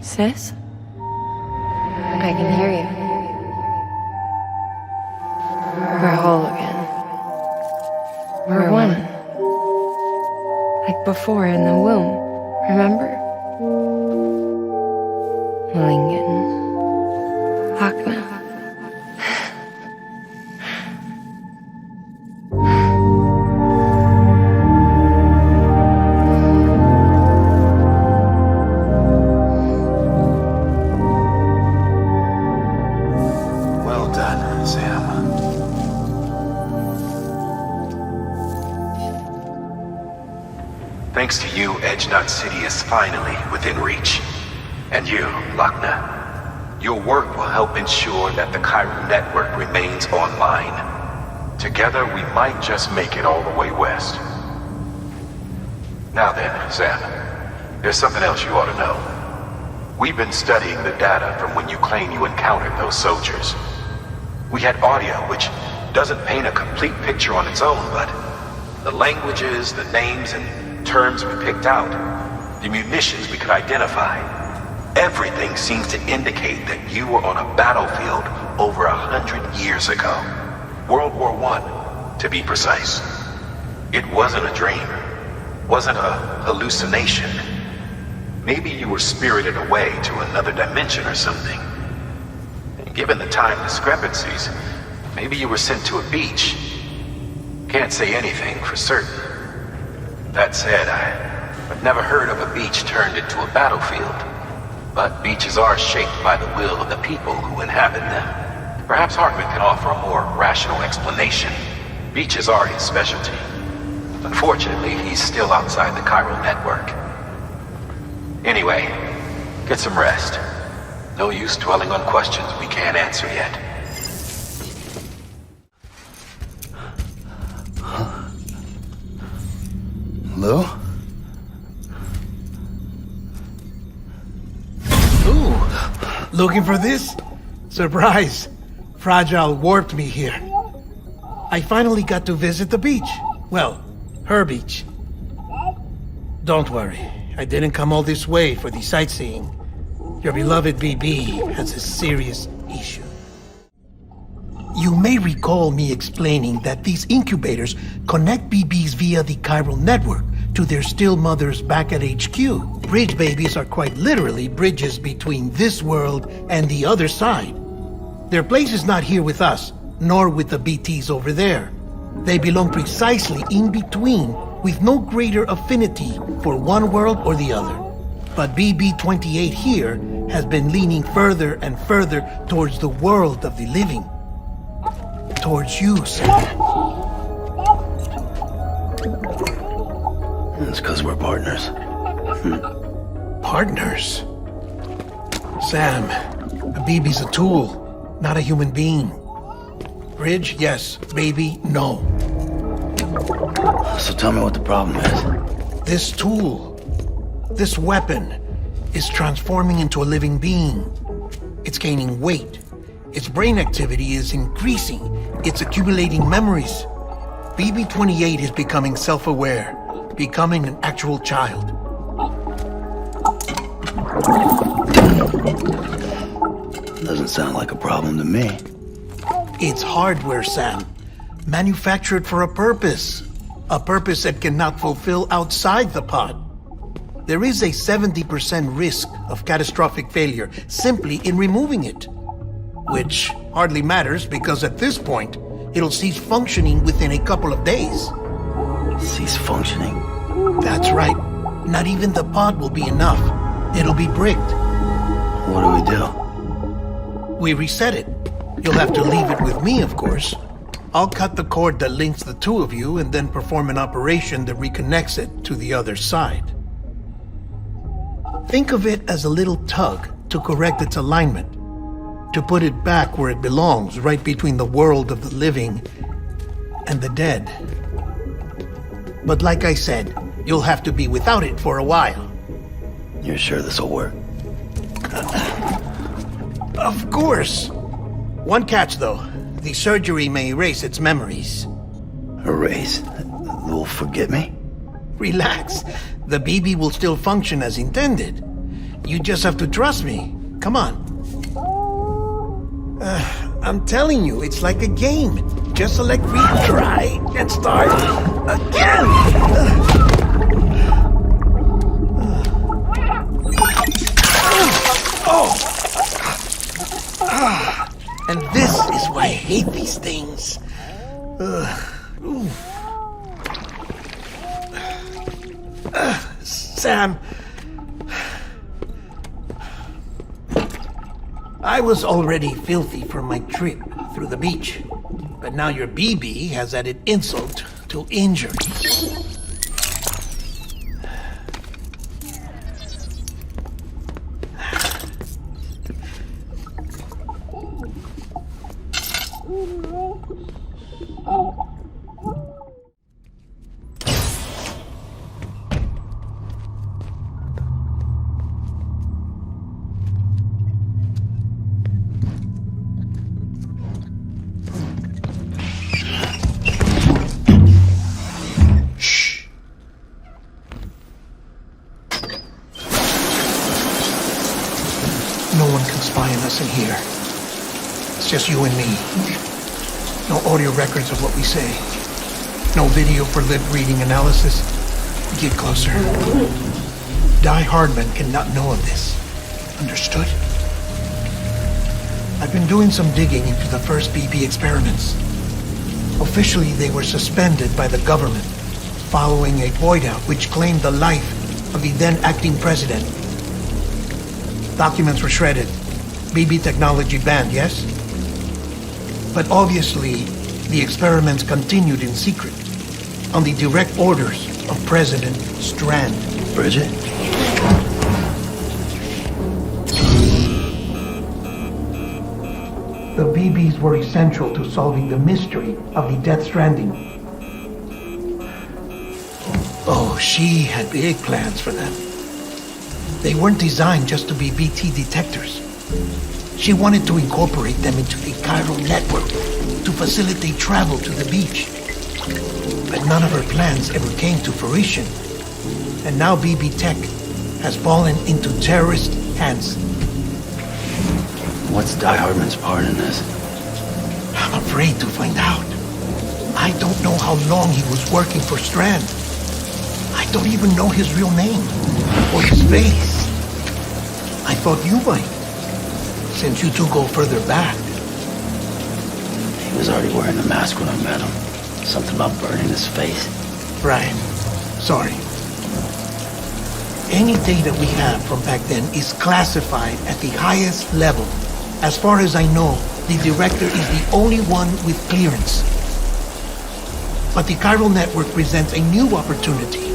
Sis? I can hear you. We're whole again. We're one. Like before in the womb, remember? Malingen. Lakna. Thanks to you, Edgenot City is finally within reach. And you, Lakna, your work will help ensure that the Chiral network remains online. Together, we might just make it all the way west. Now then, Sam, there's something else you ought to know. We've been studying the data from when you claim you encountered those soldiers. We had audio, which doesn't paint a complete picture on its own, but the languages, the names, and terms we picked out, the munitions we could identify, everything seems to indicate that you were on a battlefield over 100 years ago. World War I, to be precise. It wasn't a dream, wasn't a hallucination. Maybe you were spirited away to another dimension or something. And given the time discrepancies, maybe you were sent to a beach. Can't say anything for certain. That said, I've never heard of a beach turned into a battlefield. But beaches are shaped by the will of the people who inhabit them. Perhaps Hartman can offer a more rational explanation. Beaches are his specialty. Unfortunately, he's still outside the Chiral network. Anyway, get some rest. No use dwelling on questions we can't answer yet. Lou? Ooh, looking for this? Surprise! Fragile warped me here. I finally got to visit the beach. Well, her beach. Don't worry, I didn't come all this way for the sightseeing. Your beloved BB has a serious issue. You may recall me explaining that these incubators connect BBs via the Chiral network to their still mothers back at HQ. Bridge babies are quite literally bridges between this world and the other side. Their place is not here with us, nor with the BTs over there. They belong precisely in between, with no greater affinity for one world or the other. But BB-28 here has been leaning further and further towards the world of the living. towards you, Sam. It's because we're partners. Partners? Sam, a BB's a tool, not a human being. Bridge, yes. Baby, no. So tell me what the problem is. This tool, this weapon, is transforming into a living being. It's gaining weight. Its brain activity is increasing. It's accumulating memories. BB-28 is becoming self-aware, becoming an actual child. Doesn't sound like a problem to me. It's hardware, Sam. Manufactured for a purpose. A purpose that cannot fulfill outside the pod. There is a 70% risk of catastrophic failure simply in removing it. Which hardly matters because at this point, it'll cease functioning within a couple of days. Cease functioning? That's right. Not even the pod will be enough. It'll be bricked. What do we do? We reset it. You'll have to leave it with me, of course. I'll cut the cord that links the two of you and then perform an operation that reconnects it to the other side. Think of it as a little tug to correct its alignment, to put it back where it belongs, right between the world of the living and the dead. But like I said, you'll have to be without it for a while. You're sure this'll work? Of course. One catch, though. The surgery may erase its memories. Erase? You'll forget me? Relax. The BB will still function as intended. You just have to trust me. Come on. I'm telling you, it's like a game. Just select retry and start again. And this is why I hate these things. Sam, I was already filthy from my trip through the beach, but now your BB has added insult to injury. No one can spy on us in here. It's just you and me. No audio records of what we say. No video for lip reading analysis. Get closer. Die Hardman cannot know of this. Understood? I've been doing some digging into the first BB experiments. Officially, they were suspended by the government following a void out which claimed the life of the then acting president. Documents were shredded. BB technology banned, yes? But obviously, the experiments continued in secret, on the direct orders of President Strand. Bridget? The BBs were essential to solving the mystery of the Death Stranding. Oh, she had big plans for them. They weren't designed just to be BT detectors. She wanted to incorporate them into the chiral network to facilitate travel to the beach. But none of her plans ever came to fruition. And now BB Tech has fallen into terrorist hands. What's Die Hardman's part in this? I'm afraid to find out. I don't know how long he was working for Strand. I don't even know his real name or his face. I thought you might, since you two go further back. He was already wearing the mask when I met him. Something about burning his face. Right. Sorry. Any data we have from back then is classified at the highest level. As far as I know, the director is the only one with clearance. But the chiral network presents a new opportunity.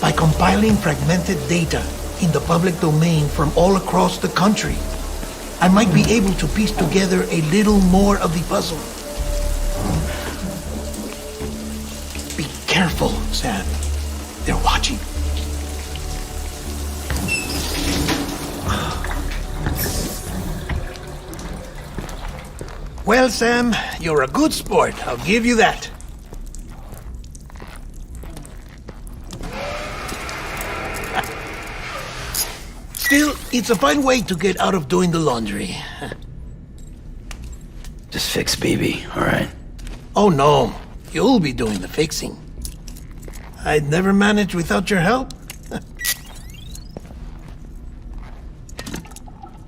By compiling fragmented data in the public domain from all across the country, I might be able to piece together a little more of the puzzle. Be careful, Sam. They're watching. Well, Sam, you're a good sport. I'll give you that. Still, it's a fine way to get out of doing the laundry. Just fix BB, all right? Oh, no. You'll be doing the fixing. I'd never manage without your help.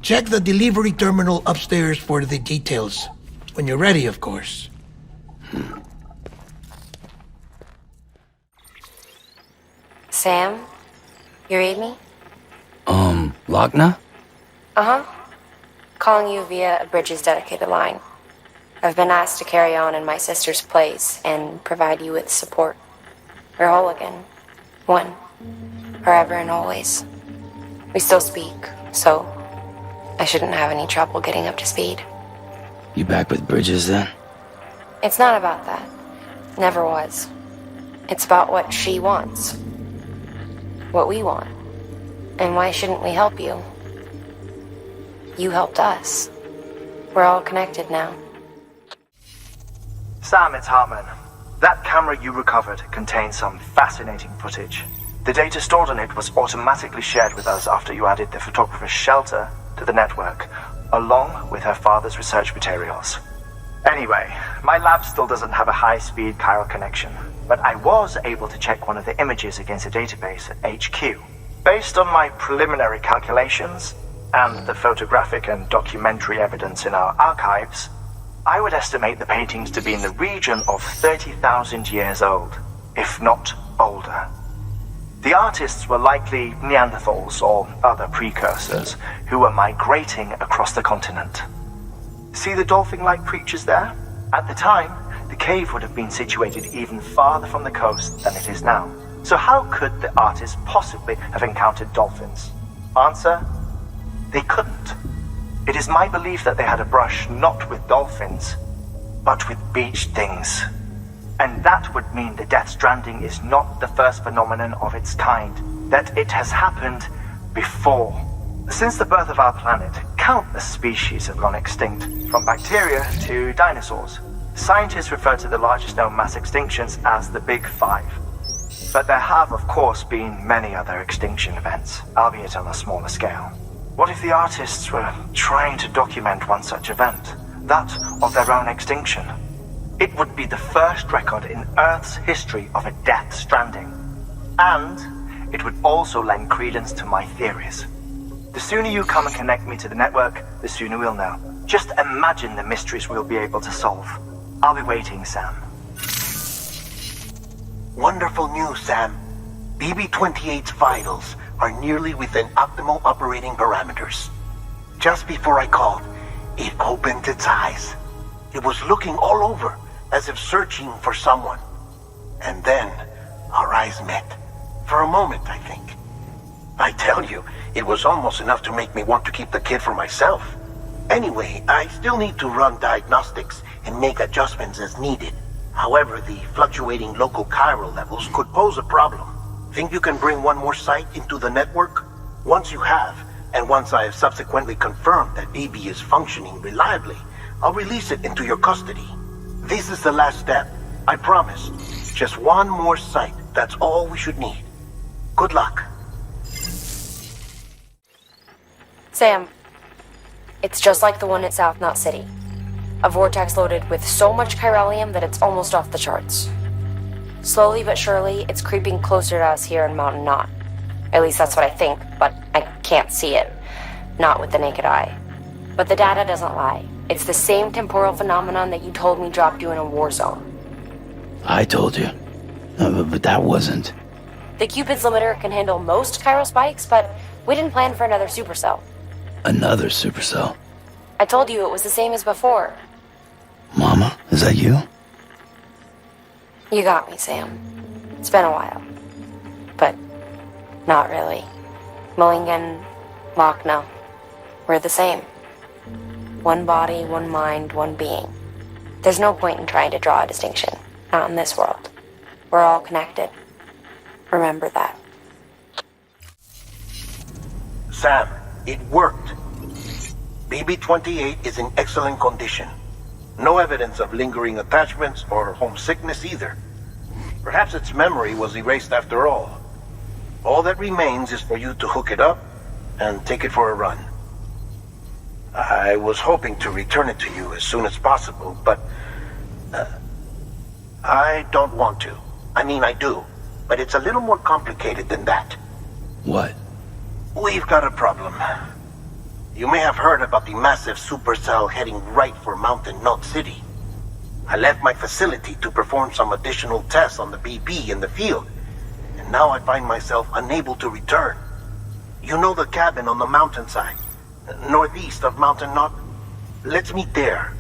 Check the delivery terminal upstairs for the details. When you're ready, of course. Sam? You read me? Lochna? Uh-huh. Calling you via a Bridges dedicated line. I've been asked to carry on in my sister's place and provide you with support. We're whole again. One. Forever and always. We still speak, so I shouldn't have any trouble getting up to speed. You back with Bridges then? It's not about that. Never was. It's about what she wants. What we want. And why shouldn't we help you? You helped us. We're all connected now. Sam, it's Hartman. That camera you recovered contains some fascinating footage. The data stored on it was automatically shared with us after you added the photographer's shelter to the network, along with her father's research materials. Anyway, my lab still doesn't have a high-speed chiral connection, but I was able to check one of the images against a database at HQ. Based on my preliminary calculations, and the photographic and documentary evidence in our archives, I would estimate the paintings to be in the region of 30,000 years old, if not older. The artists were likely Neanderthals or other precursors who were migrating across the continent. See the dolphin-like creatures there? At the time, the cave would have been situated even farther from the coast than it is now. So how could the artists possibly have encountered dolphins? Answer: they couldn't. It is my belief that they had a brush not with dolphins, but with beach things. And that would mean the death stranding is not the first phenomenon of its kind, that it has happened before. Since the birth of our planet, countless species have gone extinct, from bacteria to dinosaurs. Scientists refer to the largest known mass extinctions as the Big Five. But there have, of course, been many other extinction events, albeit on a smaller scale. What if the artists were trying to document one such event, that of their own extinction? It would be the first record in Earth's history of a death stranding. And it would also lend credence to my theories. The sooner you come and connect me to the network, the sooner we'll know. Just imagine the mysteries we'll be able to solve. I'll be waiting, Sam. Wonderful news, Sam. BB-28's vitals are nearly within optimal operating parameters. Just before I called, it opened its eyes. It was looking all over, as if searching for someone. And then, our eyes met. For a moment, I think. I tell you, it was almost enough to make me want to keep the kid for myself. Anyway, I still need to run diagnostics and make adjustments as needed. However, the fluctuating local chiral levels could pose a problem. Think you can bring one more site into the network? Once you have, and once I have subsequently confirmed that BB is functioning reliably, I'll release it into your custody. This is the last step, I promise. Just one more site, that's all we should need. Good luck. Sam, it's just like the one at South Knot City. A vortex loaded with so much chiralium that it's almost off the charts. Slowly but surely, it's creeping closer to us here in Mountain Knot. At least that's what I think, but I can't see it. Not with the naked eye. But the data doesn't lie. It's the same temporal phenomenon that you told me dropped you in a war zone. I told you. But that wasn't. The Cupid's limiter can handle most chiral spikes, but we didn't plan for another supercell. Another supercell? I told you it was the same as before. Mama, is that you? You got me, Sam. It's been a while. But not really. Mulligan, Lochner, we're the same. One body, one mind, one being. There's no point in trying to draw a distinction. Not in this world. We're all connected. Remember that. Sam, it worked. BB-28 is in excellent condition. No evidence of lingering attachments or homesickness either. Perhaps its memory was erased after all. All that remains is for you to hook it up and take it for a run. I was hoping to return it to you as soon as possible, but I don't want to. I mean, I do, but it's a little more complicated than that. What? We've got a problem. You may have heard about the massive supercell heading right for Mountain Knot City. I left my facility to perform some additional tests on the BB in the field, and now I find myself unable to return. You know the cabin on the mountainside, northeast of Mountain Knot? Let's meet there.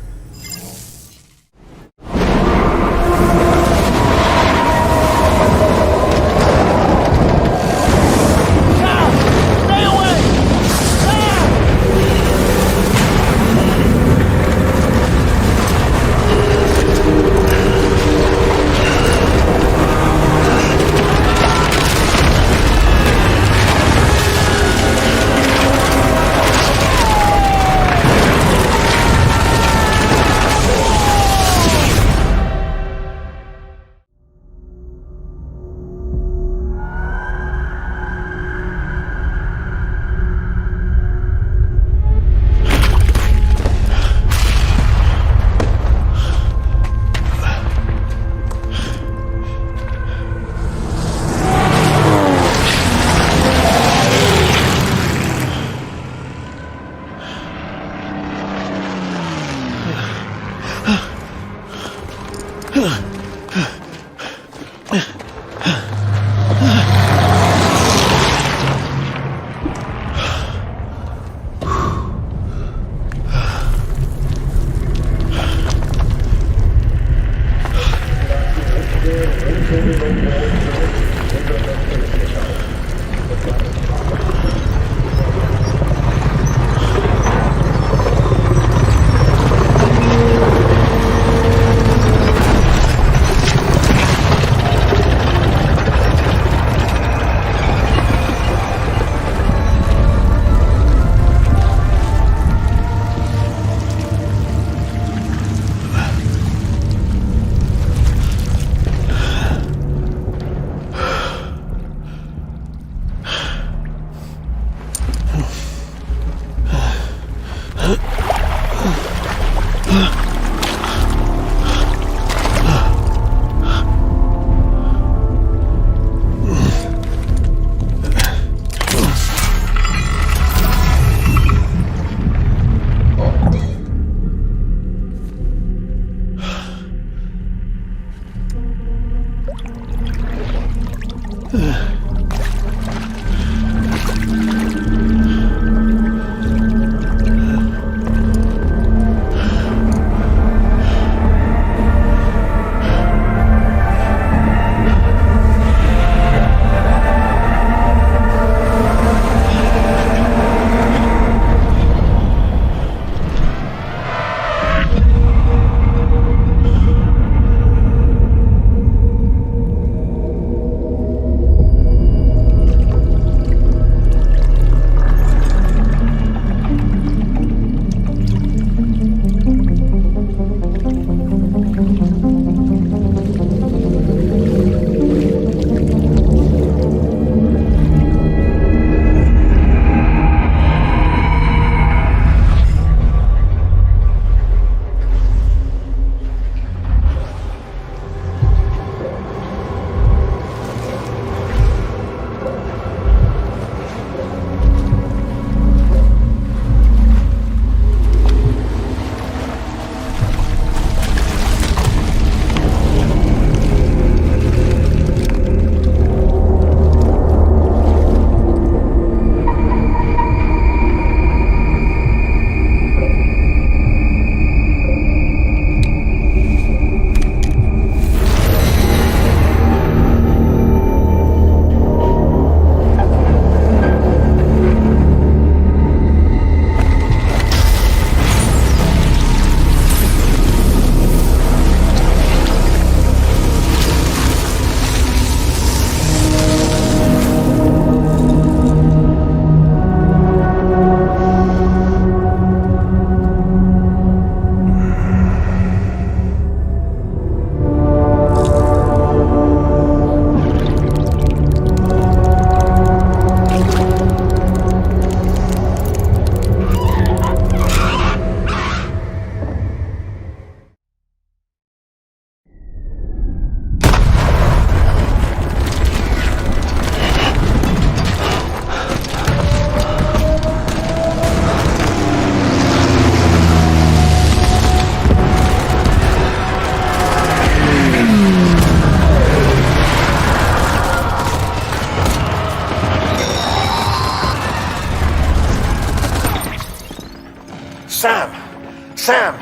Sam!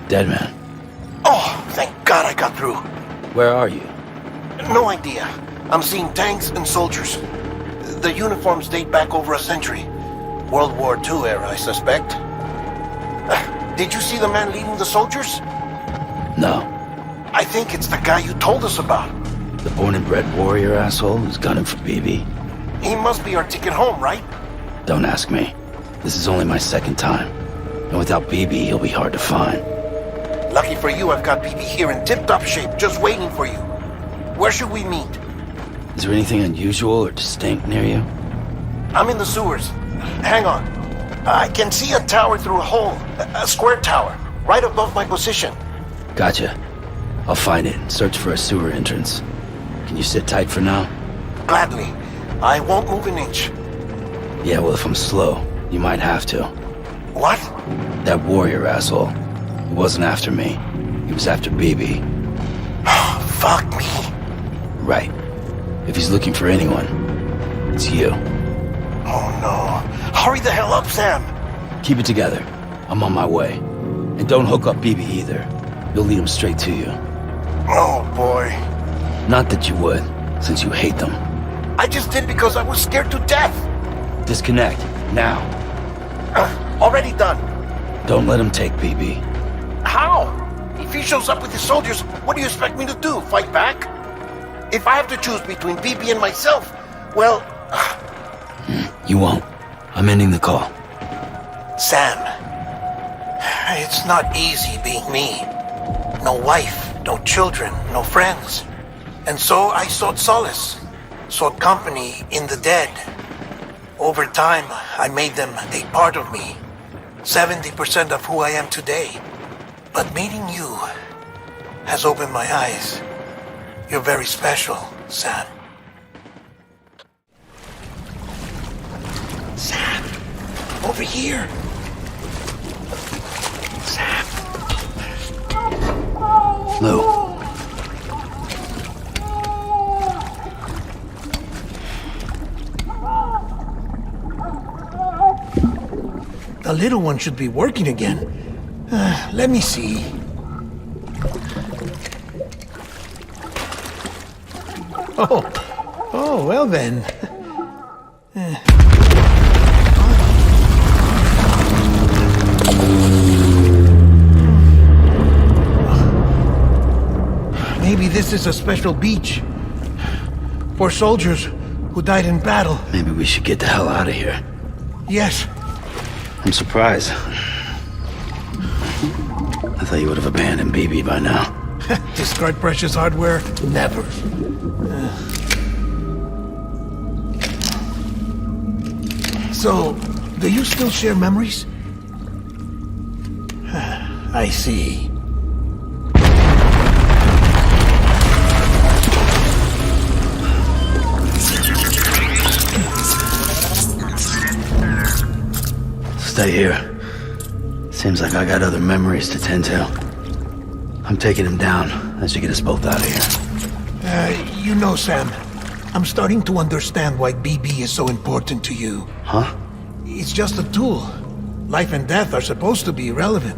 Dead man. Oh, thank God I got through. Where are you? No idea. I'm seeing tanks and soldiers. The uniforms date back over a century. World War II era, I suspect. Did you see the man leading the soldiers? No. I think it's the guy you told us about. The born and bred warrior asshole who's gunning for BB? He must be our ticket home, right? Don't ask me. This is only my second time. And without BB, he'll be hard to find. Lucky for you, I've got BB here in tip-top shape, just waiting for you. Where should we meet? Is there anything unusual or distinct near you? I'm in the sewers. Hang on. I can see a tower through a hole. A square tower, right above my position. Gotcha. I'll find it and search for a sewer entrance. Can you sit tight for now? Gladly. I won't move an inch. Yeah, well, if I'm slow, you might have to. What? That warrior asshole. He wasn't after me. He was after BB. Fuck me. Right. If he's looking for anyone, it's you. Oh no. Hurry the hell up, Sam. Keep it together. I'm on my way. And don't hook up BB either. You'll lead him straight to you. Oh boy. Not that you would, since you hate them. I just did because I was scared to death. Disconnect, now. Already done. Don't let him take BB. How? If he shows up with his soldiers, what do you expect me to do? Fight back? If I have to choose between BB and myself, well... You won't. I'm ending the call. Sam, it's not easy being me. No wife, no children, no friends. And so I sought solace, sought company in the dead. Over time, I made them a part of me. 70% of who I am today. But meeting you has opened my eyes. You're very special, Sam. Sam, over here. Sam. Lou. The little one should be working again. Let me see. Oh, well then. Maybe this is a special beach for soldiers who died in battle. Maybe we should get the hell out of here. Yes. I'm surprised. I thought you would have abandoned BB by now. Discard precious hardware? Never. So, do you still share memories? I see. Stay here. Seems like I got other memories to tend to. I'm taking him down. That should get us both out of here. You know, Sam, I'm starting to understand why BB is so important to you. Huh? It's just a tool. Life and death are supposed to be irrelevant.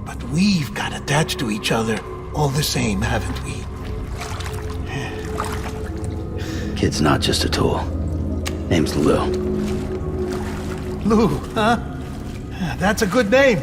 But we've got attached to each other all the same, haven't we? Kid's not just a tool. Name's Lou. Lou, huh? That's a good name.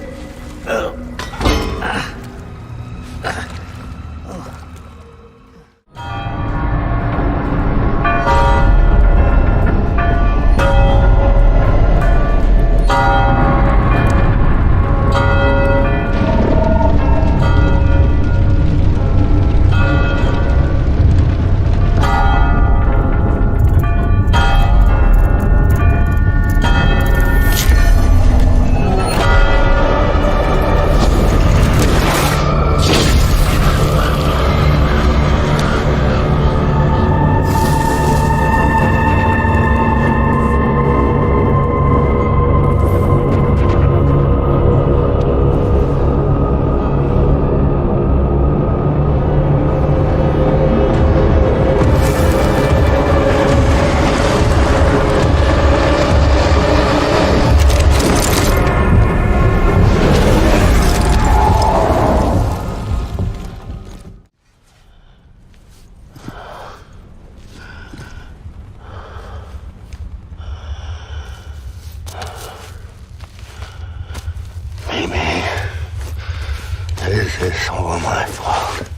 This is all my fault.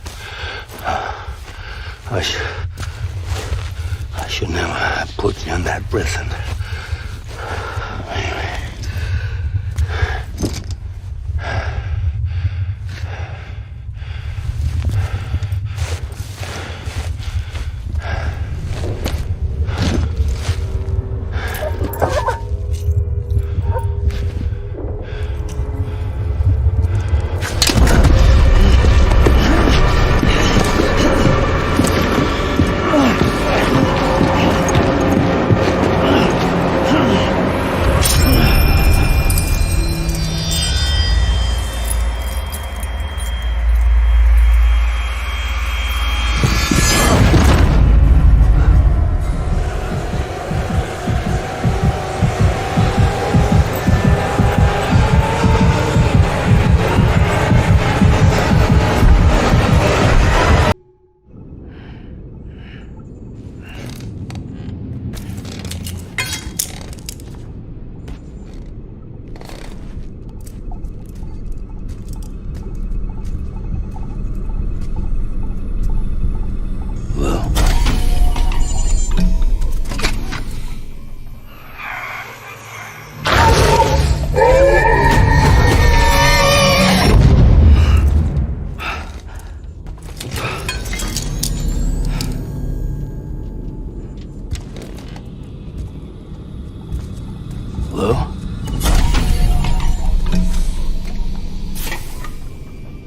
I should never have put you in that prison.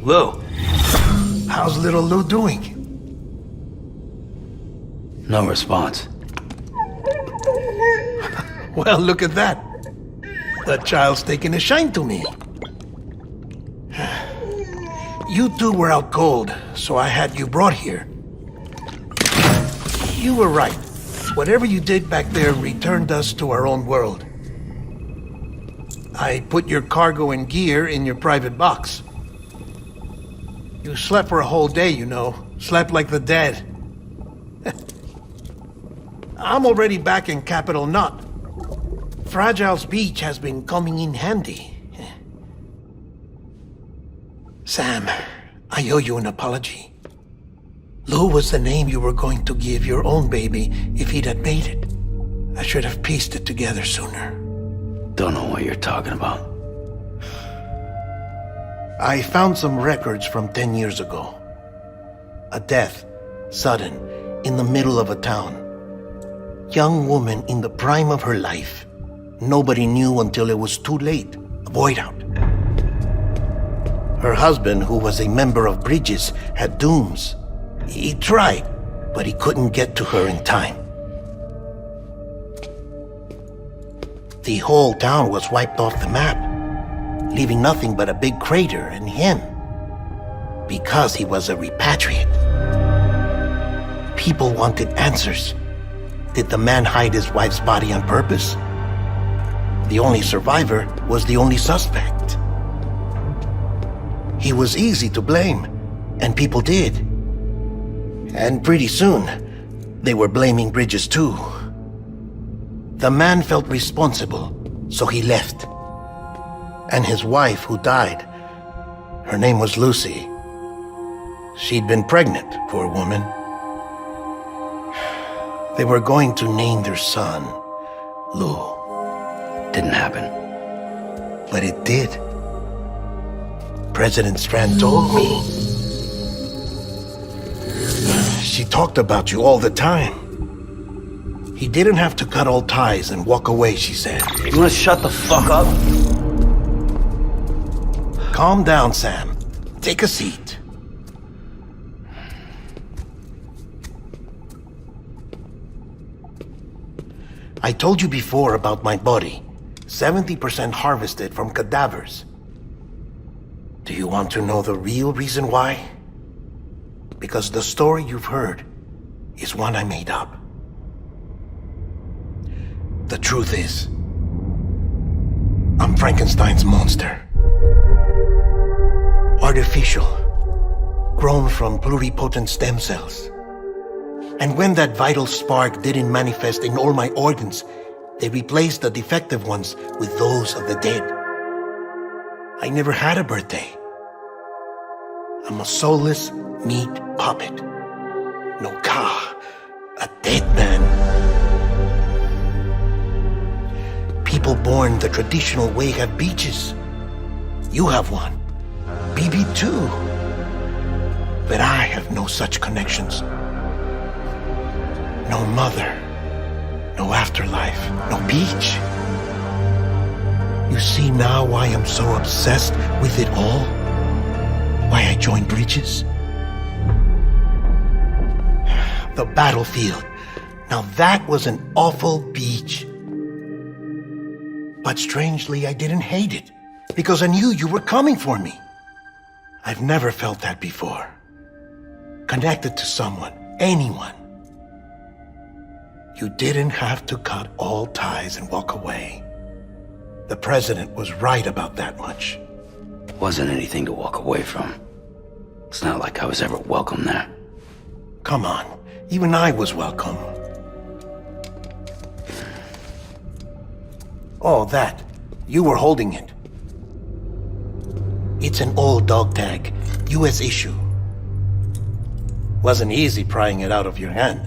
Lou, how's little Lou doing? No response. Well, look at that. That child's taking a shine to me. You two were out cold, so I had you brought here. You were right. Whatever you did back there returned us to our own world. I put your cargo and gear in your private box. You slept for a whole day, you know. Slept like the dead. I'm already back in Capital Knot. Fragile's beach has been coming in handy. Sam, I owe you an apology. Lou was the name you were going to give your own baby if he'd had made it. I should have pieced it together sooner. Don't know what you're talking about. I found some records from 10 years ago. A death, sudden, in the middle of a town. Young woman in the prime of her life. Nobody knew until it was too late. A void out. Her husband, who was a member of Bridges, had dooms. He tried, but he couldn't get to her in time. The whole town was wiped off the map, leaving nothing but a big crater and him. Because he was a repatriate. People wanted answers. Did the man hide his wife's body on purpose? The only survivor was the only suspect. He was easy to blame, and people did. And pretty soon, they were blaming Bridges too. The man felt responsible, so he left. And his wife, who died, her name was Lucy. She'd been pregnant, poor woman. They were going to name their son Lou. Didn't happen. But it did. President Strand told me. She talked about you all the time. He didn't have to cut all ties and walk away, she said. You wanna shut the fuck up? Calm down, Sam. Take a seat. I told you before about my body. 70% harvested from cadavers. Do you want to know the real reason why? Because the story you've heard is one I made up. The truth is, I'm Frankenstein's monster. Artificial, grown from pluripotent stem cells. And when that vital spark didn't manifest in all my organs, they replaced the defective ones with those of the dead. I never had a birthday. I'm a soulless meat puppet. No Ka, a dead man. People born the traditional way have beaches. You have one. BB too. But I have no such connections. No mother. No afterlife. No beach. You see now why I'm so obsessed with it all? Why I joined Bridges? The battlefield. Now that was an awful beach. But strangely, I didn't hate it. Because I knew you were coming for me. I've never felt that before. Connected to someone, anyone. You didn't have to cut all ties and walk away. The president was right about that much. Wasn't anything to walk away from. It's not like I was ever welcome there. Come on, even I was welcome. Oh, that. You were holding it. It's an old dog tag, US issue. Wasn't easy prying it out of your hand.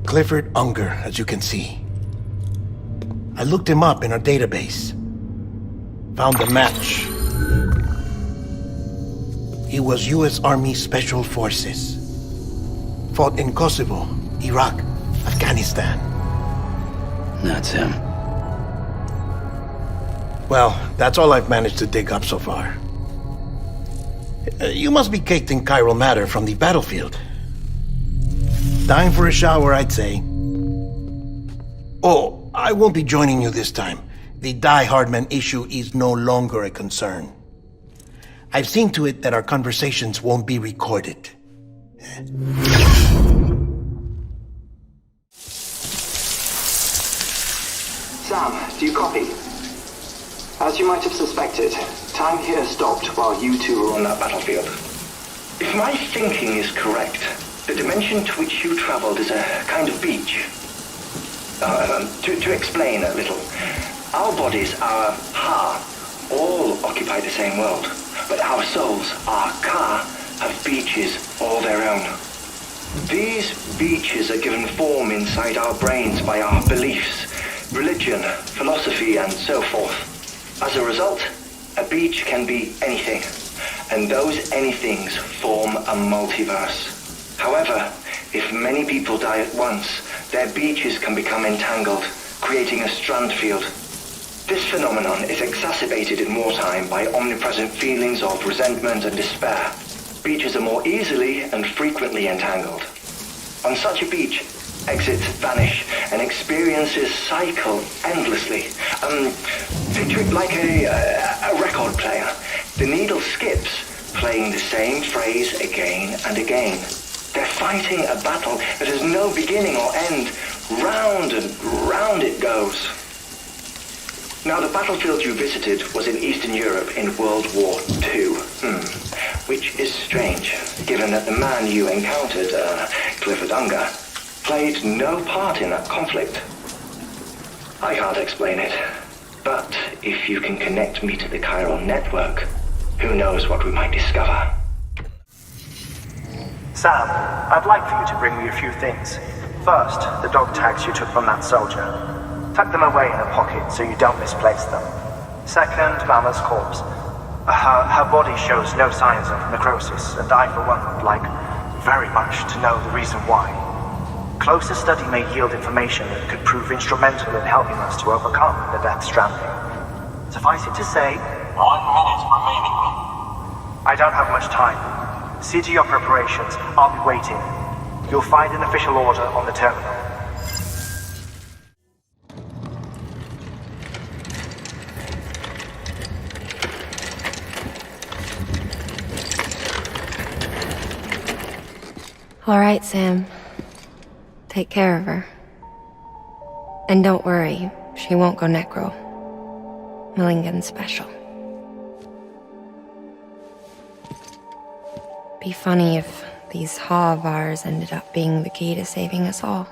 Clifford Unger, as you can see. I looked him up in our database. Found a match. He was US Army Special Forces. Fought in Kosovo, Iraq, Afghanistan. That's him. Well, that's all I've managed to dig up so far. You must be caked in chiral matter from the battlefield. Time for a shower, I'd say. Oh, I won't be joining you this time. The Die Hardman issue is no longer a concern. I've seen to it that our conversations won't be recorded. Sam, do you copy? As you might have suspected, time here stopped while you two were on that battlefield. If my thinking is correct, the dimension to which you traveled is a kind of beach. To explain a little, our bodies, our Ha, all occupy the same world, but our souls, our Ka, have beaches all their own. These beaches are given form inside our brains by our beliefs, religion, philosophy, and so forth. As a result, a beach can be anything, and those anythings form a multiverse. However, if many people die at once, their beaches can become entangled, creating a strand field. This phenomenon is exacerbated in wartime by omnipresent feelings of resentment and despair. Beaches are more easily and frequently entangled. On such a beach, exits vanish and experiences cycle endlessly. Picture it like a record player. The needle skips, playing the same phrase again and again. They're fighting a battle that has no beginning or end. Round and round it goes. Now, the battlefield you visited was in Eastern Europe in World War II. Which is strange, given that the man you encountered, Clifford Unger, played no part in that conflict. I can't explain it, but if you can connect me to the chiral network, who knows what we might discover. Sam, I'd like for you to bring me a few things. First, the dog tags you took from that soldier. Tuck them away in a pocket so you don't misplace them. Second, Mama's corpse. Her body shows no signs of necrosis, and I, for one, would like very much to know the reason why. Closer study may yield information that could prove instrumental in helping us to overcome the Death Stranding. Suffice it to say, 1 minute remaining. I don't have much time. See to your preparations. I'll be waiting. You'll find an official order on the terminal. All right, Sam. Take care of her. And don't worry, she won't go necro. Millingen's special. Be funny if these Ha of ours ended up being the key to saving us all.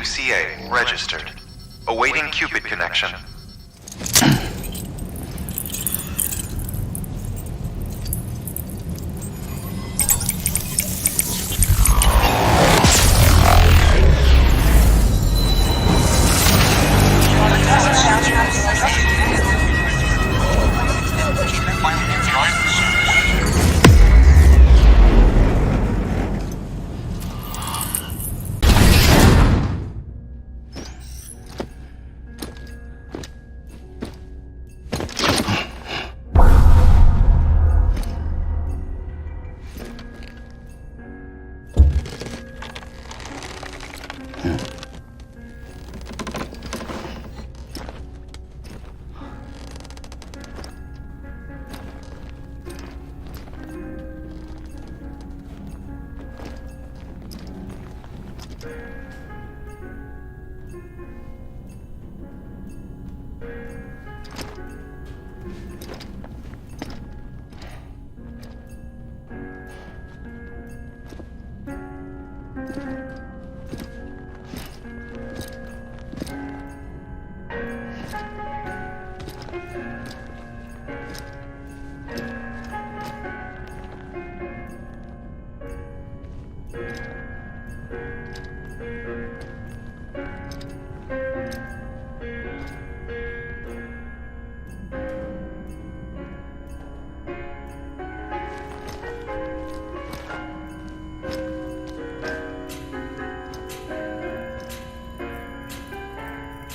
QCA, registered. Awaiting Cupid connection.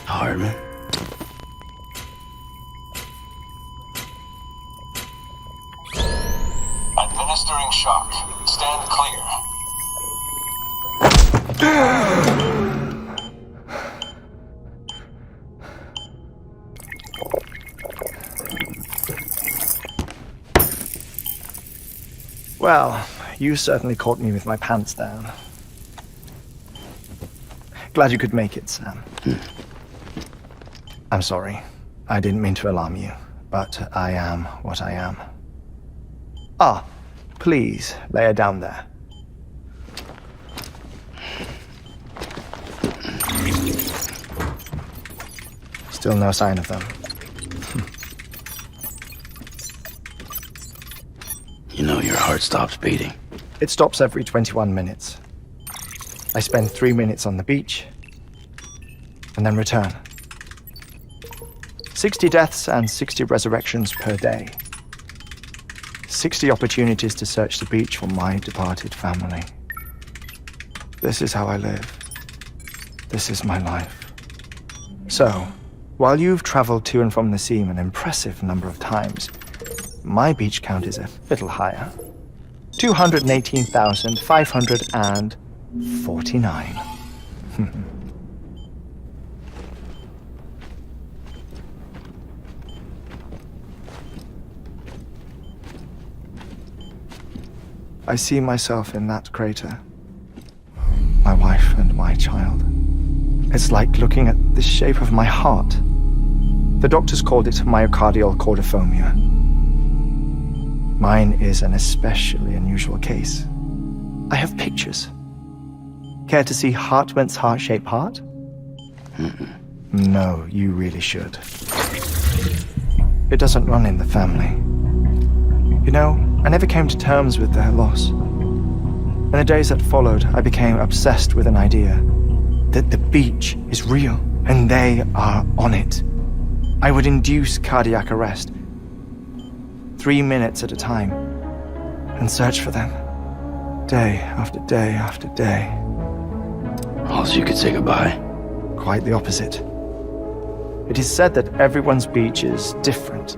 Hardman? Administering shock. Stand clear. Well, you certainly caught me with my pants down. Glad you could make it, Sam. I'm sorry. I didn't mean to alarm you, but I am what I am. Ah, please, lay her down there. Still no sign of them. You know your heart stops beating. It stops every 21 minutes. I spend 3 minutes on the beach, and then return. 60 deaths and 60 resurrections per day. 60 opportunities to search the beach for my departed family. This is how I live. This is my life. So, while you've traveled to and from the scene an impressive number of times, my beach count is a little higher. 218,549. I see myself in that crater. My wife and my child. It's like looking at the shape of my heart. The doctors called it myocardial cordiformia. Mine is an especially unusual case. I have pictures. Care to see Hartwent's heart-shaped heart? No, you really should. It doesn't run in the family. You know, I never came to terms with their loss. In the days that followed, I became obsessed with an idea that the beach is real, and they are on it. I would induce cardiac arrest, 3 minutes at a time, and search for them, day after day after day. Also, you could say goodbye. Quite the opposite. It is said that everyone's beach is different.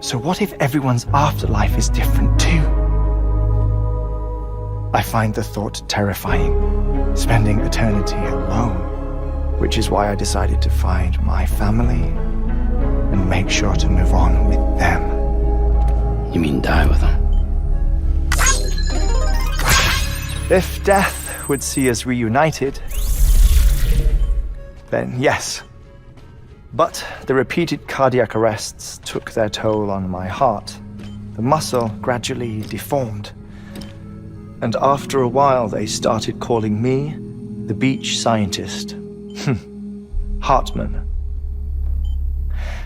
So what if everyone's afterlife is different too? I find the thought terrifying, spending eternity alone, which is why I decided to find my family and make sure to move on with them. You mean die with them? If death would see us reunited, then yes. But the repeated cardiac arrests took their toll on my heart. The muscle gradually deformed. And after a while, they started calling me The beach scientist. Hartman.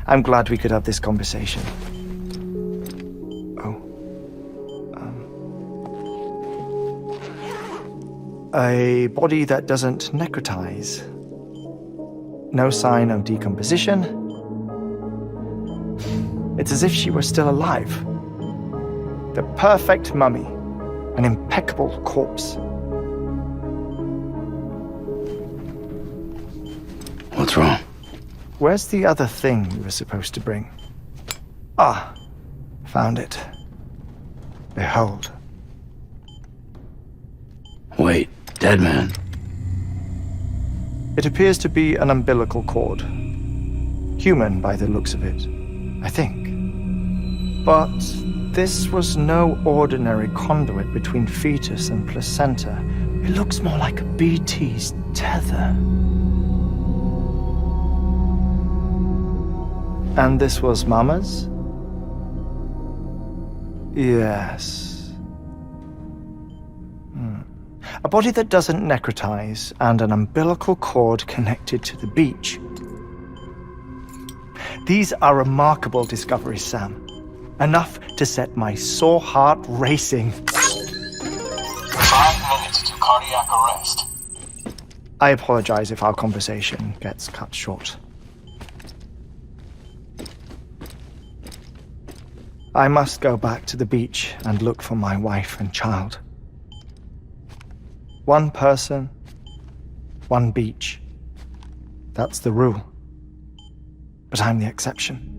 I'm glad we could have this conversation. A body that doesn't necrotize. No sign of decomposition. It's as if she were still alive. The perfect mummy. An impeccable corpse. What's wrong? Where's the other thing you were supposed to bring? Ah, found it. Behold. Wait, dead man. It appears to be an umbilical cord. Human by the looks of it, I think. But this was no ordinary conduit between fetus and placenta. It looks more like a BT's tether. And this was Mama's? Yes. A body that doesn't necrotize and an umbilical cord connected to the beach. These are remarkable discoveries, Sam. Enough to set my sore heart racing. 5 minutes to cardiac arrest. I apologize if our conversation gets cut short. I must go back to the beach and look for my wife and child. One person, one beach. That's the rule. But I'm the exception.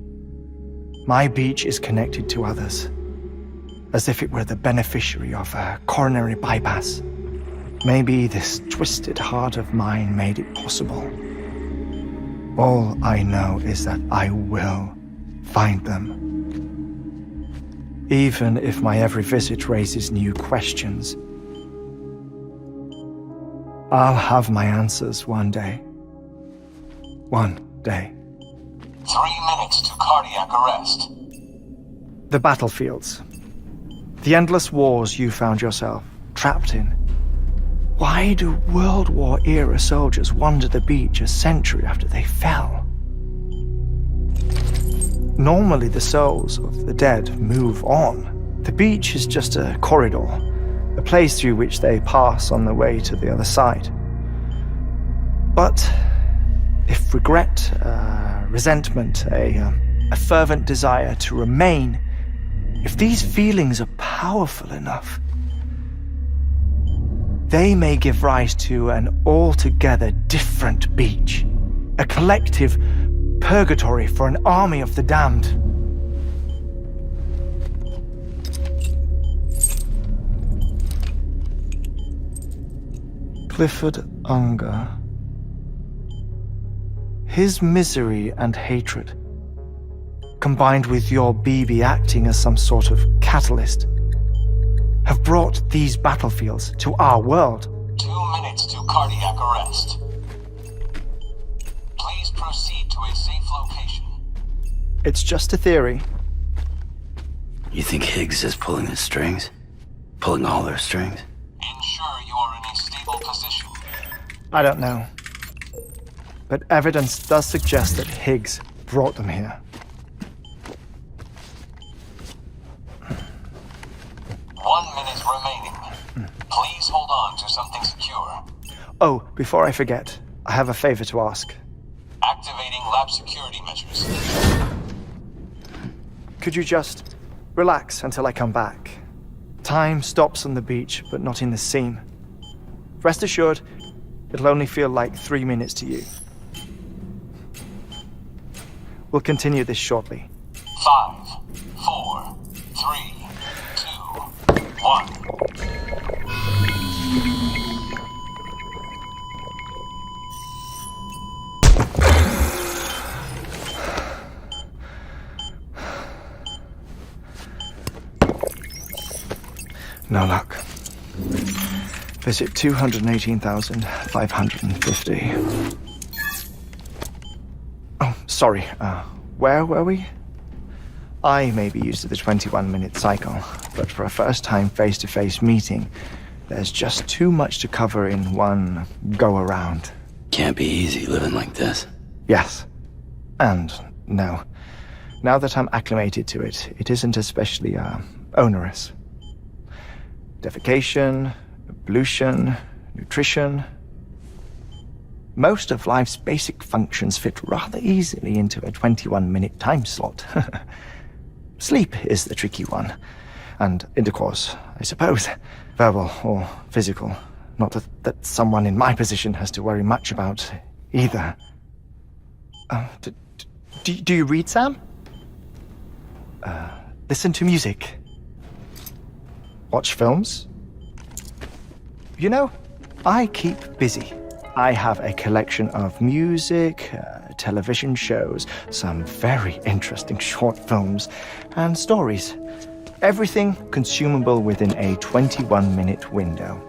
My beach is connected to others, as if it were the beneficiary of a coronary bypass. Maybe this twisted heart of mine made it possible. All I know is that I will find them. Even if my every visit raises new questions, I'll have my answers one day. One day. 3 minutes to cardiac arrest. The battlefields. The endless wars you found yourself trapped in. Why do World War-era soldiers wander the beach a century after they fell? Normally the souls of the dead move on. The beach is just a corridor, a place through which they pass on the way to the other side. But if regret, resentment, a fervent desire to remain, if these feelings are powerful enough, they may give rise to an altogether different beach, a collective purgatory for an army of the damned. Clifford Unger. His misery and hatred, combined with your BB acting as some sort of catalyst, have brought these battlefields to our world. 2 minutes to cardiac arrest. Please proceed to a safe location. It's just a theory. You think Higgs is pulling the strings? Pulling all their strings? Ensure you are in a stable position. I don't know. But evidence does suggest that Higgs brought them here. 1 minute remaining. Please hold on to something secure. Oh, before I forget, I have a favor to ask. Activating lab security measures. Could you just relax until I come back? Time stops on the beach, but not in the scene. Rest assured, it'll only feel like 3 minutes to you. We'll continue this shortly. 5, 4, 3, 2, 1. No luck. Visit 218,550. Oh, sorry. Where were we? I may be used to the 21-minute cycle, but for a first-time face-to-face meeting, There's just too much to cover in one go-around. Can't be easy living like this. Yes. And no. Now that I'm acclimated to it, it isn't especially, onerous. Defecation, pollution, nutrition. Most of life's basic functions fit rather easily into a 21-minute time slot. Sleep is the tricky one. And intercourse, I suppose. Verbal or physical. Not that someone in my position has to worry much about either. Do you read, Sam? Listen to music. Watch films? You know, I keep busy. I have a collection of music, television shows, some very interesting short films, and stories. Everything consumable within a 21-minute window.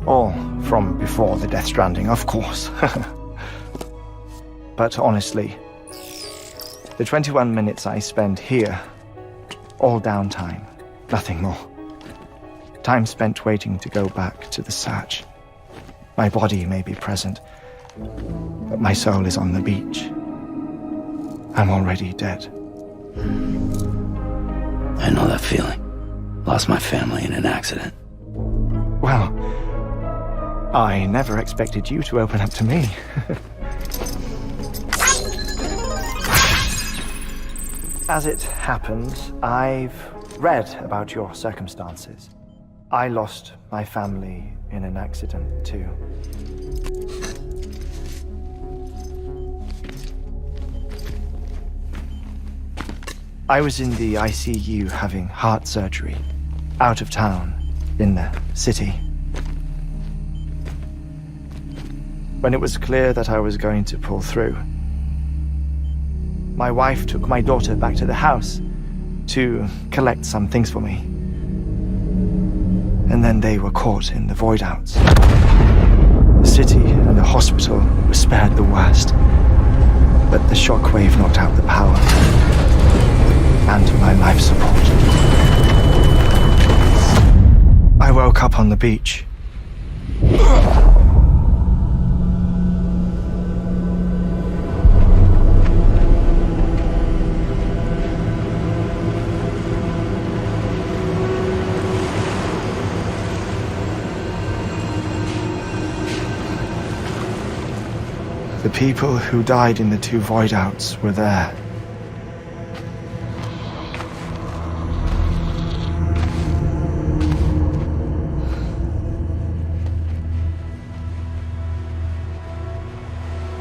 All from before the Death Stranding, of course. But honestly, the 21 minutes I spend here, all downtime, nothing more. Time spent waiting to go back to the search. My body may be present, but my soul is on the beach. I'm already dead. I know that feeling. Lost my family in an accident. Well, I never expected you to open up to me. As it happens, I've read about your circumstances. I lost my family in an accident, too. I was in the ICU having heart surgery, out of town, in the city. When it was clear that I was going to pull through, my wife took my daughter back to the house to collect some things for me. And then they were caught in the void outs. The city and the hospital were spared the worst, but the shockwave knocked out the power and my life support. I woke up on the beach. The people who died in the two void outs were there.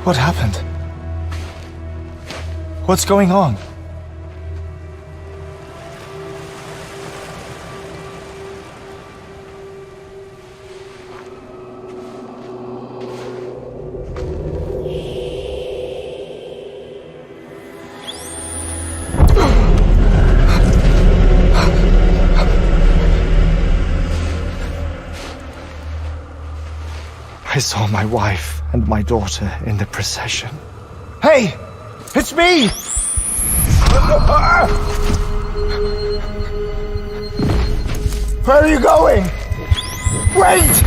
What happened? What's going on? I saw my wife and my daughter in the procession. Hey! It's me! Where are you going? Wait!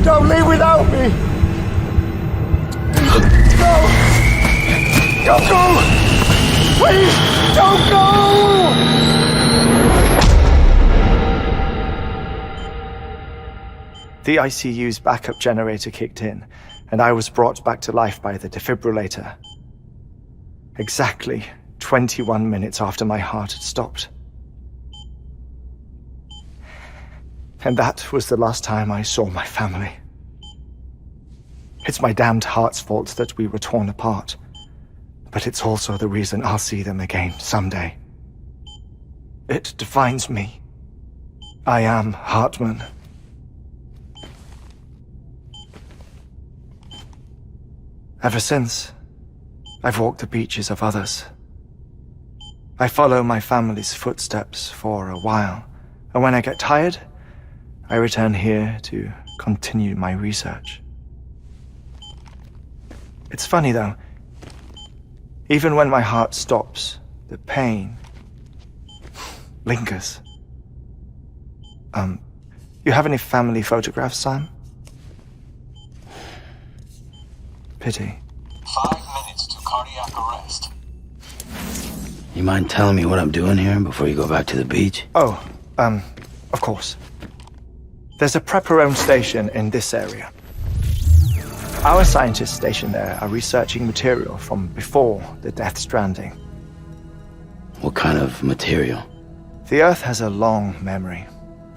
Don't leave without me! No! Don't go! Please, don't go! The ICU's backup generator kicked in, and I was brought back to life by the defibrillator. Exactly 21 minutes after my heart had stopped. And that was the last time I saw my family. It's my damned heart's fault that we were torn apart, but it's also the reason I'll see them again someday. It defines me. I am Hartman. Ever since, I've walked the beaches of others. I follow my family's footsteps for a while, and when I get tired, I return here to continue my research. It's funny though, even when my heart stops, the pain, lingers. You have any family photographs, Sam? Pity. 5 minutes to cardiac arrest. You mind telling me what I'm doing here before you go back to the beach? Oh, of course. There's a Prepper-owned station in this area. Our scientists stationed there are researching material from before the Death Stranding. What kind of material? The Earth has a long memory.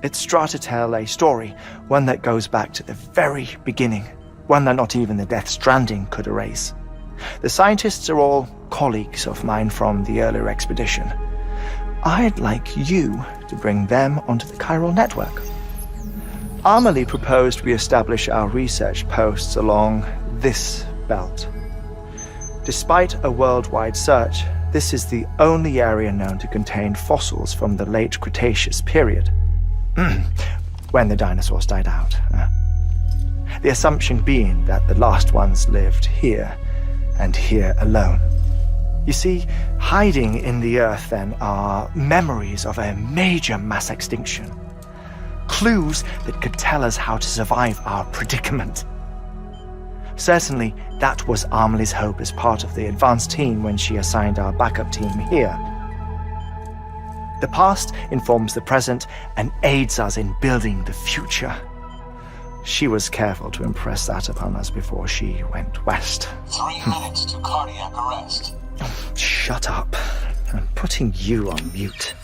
It's trying to tell a story, one that goes back to the very beginning, one that not even the Death Stranding could erase. The scientists are all colleagues of mine from the earlier expedition. I'd like you to bring them onto the chiral network. Amelie proposed we establish our research posts along this belt. Despite a worldwide search, this is the only area known to contain fossils from the late Cretaceous period. When the dinosaurs died out. The assumption being that the last ones lived here, and here alone. You see, hiding in the Earth then are memories of a major mass extinction. Clues that could tell us how to survive our predicament. Certainly, that was Amelie's hope as part of the advanced team when she assigned our backup team here. The past informs the present and aids us in building the future. She was careful to impress that upon us before she went west. 3 minutes to cardiac arrest. Shut up. I'm putting you on mute.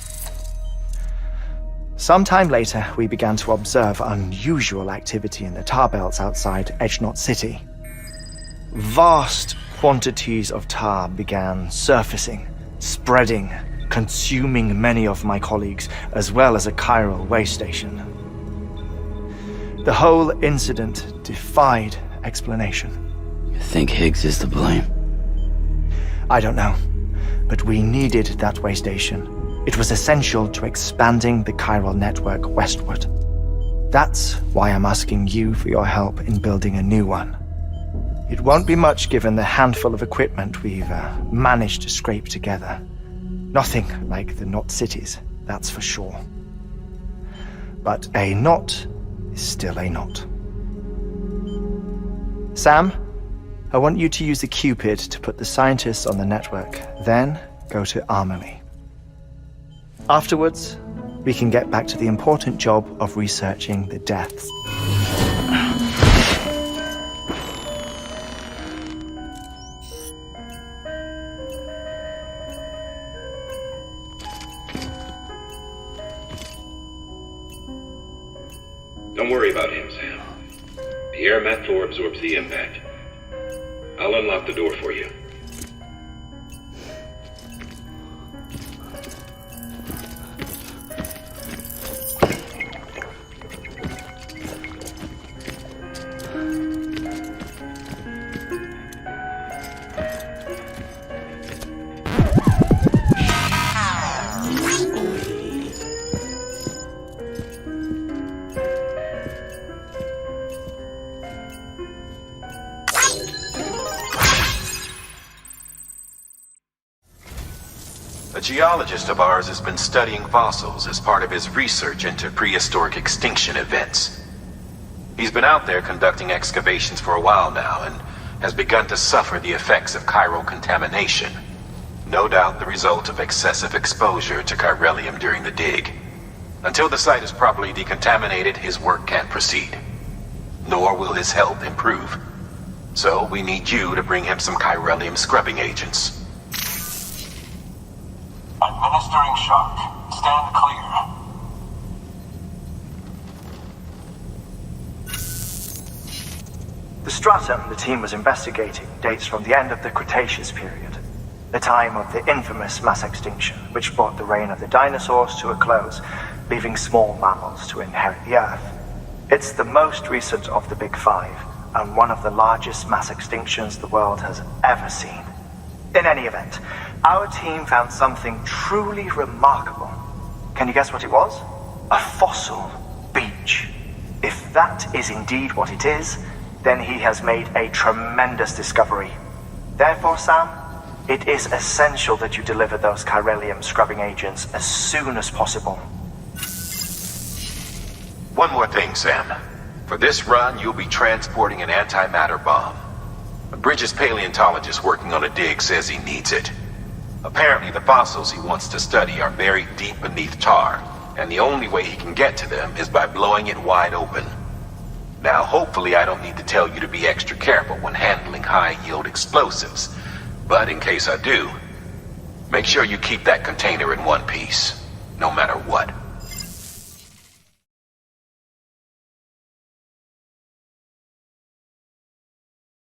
Sometime later, we began to observe unusual activity in the tar belts outside Edgenot City. Vast quantities of tar began surfacing, spreading, consuming many of my colleagues, as well as a chiral way station. The whole incident defied explanation. You think Higgs is to blame? I don't know, but we needed that way station. It was essential to expanding the chiral network westward. That's why I'm asking you for your help in building a new one. It won't be much given the handful of equipment we've managed to scrape together. Nothing like the knot cities, that's for sure. But a knot is still a knot. Sam, I want you to use the Cupid to put the scientists on the network, then go to Amelie. Afterwards, we can get back to the important job of researching the deaths. Don't worry about him, Sam. The air mat floor absorbs the impact. I'll unlock the door for you. A geologist of ours has been studying fossils as part of his research into prehistoric extinction events. He's been out there conducting excavations for a while now and has begun to suffer the effects of chiral contamination. No doubt the result of excessive exposure to chiralium during the dig. Until the site is properly decontaminated, his work can't proceed. Nor will his health improve. So we need you to bring him some chiralium scrubbing agents. Administering shock. Stand clear. The stratum the team was investigating dates from the end of the Cretaceous period, the time of the infamous mass extinction, which brought the reign of the dinosaurs to a close, leaving small mammals to inherit the Earth. It's the most recent of the Big Five, and one of the largest mass extinctions the world has ever seen. In any event, our team found something truly remarkable. Can you guess what it was? A fossil beach. If that is indeed what it is, then he has made a tremendous discovery. Therefore, Sam, It is essential that you deliver those chiralium scrubbing agents as soon as possible. One more thing, Sam. For this run, you'll be transporting an antimatter bomb. A Bridges paleontologist working on a dig says he needs it. Apparently, the fossils he wants to study are buried deep beneath tar, and the only way he can get to them is by blowing it wide open. Now, hopefully I don't need to tell you to be extra careful when handling high-yield explosives, but in case I do, make sure you keep that container in one piece, no matter what.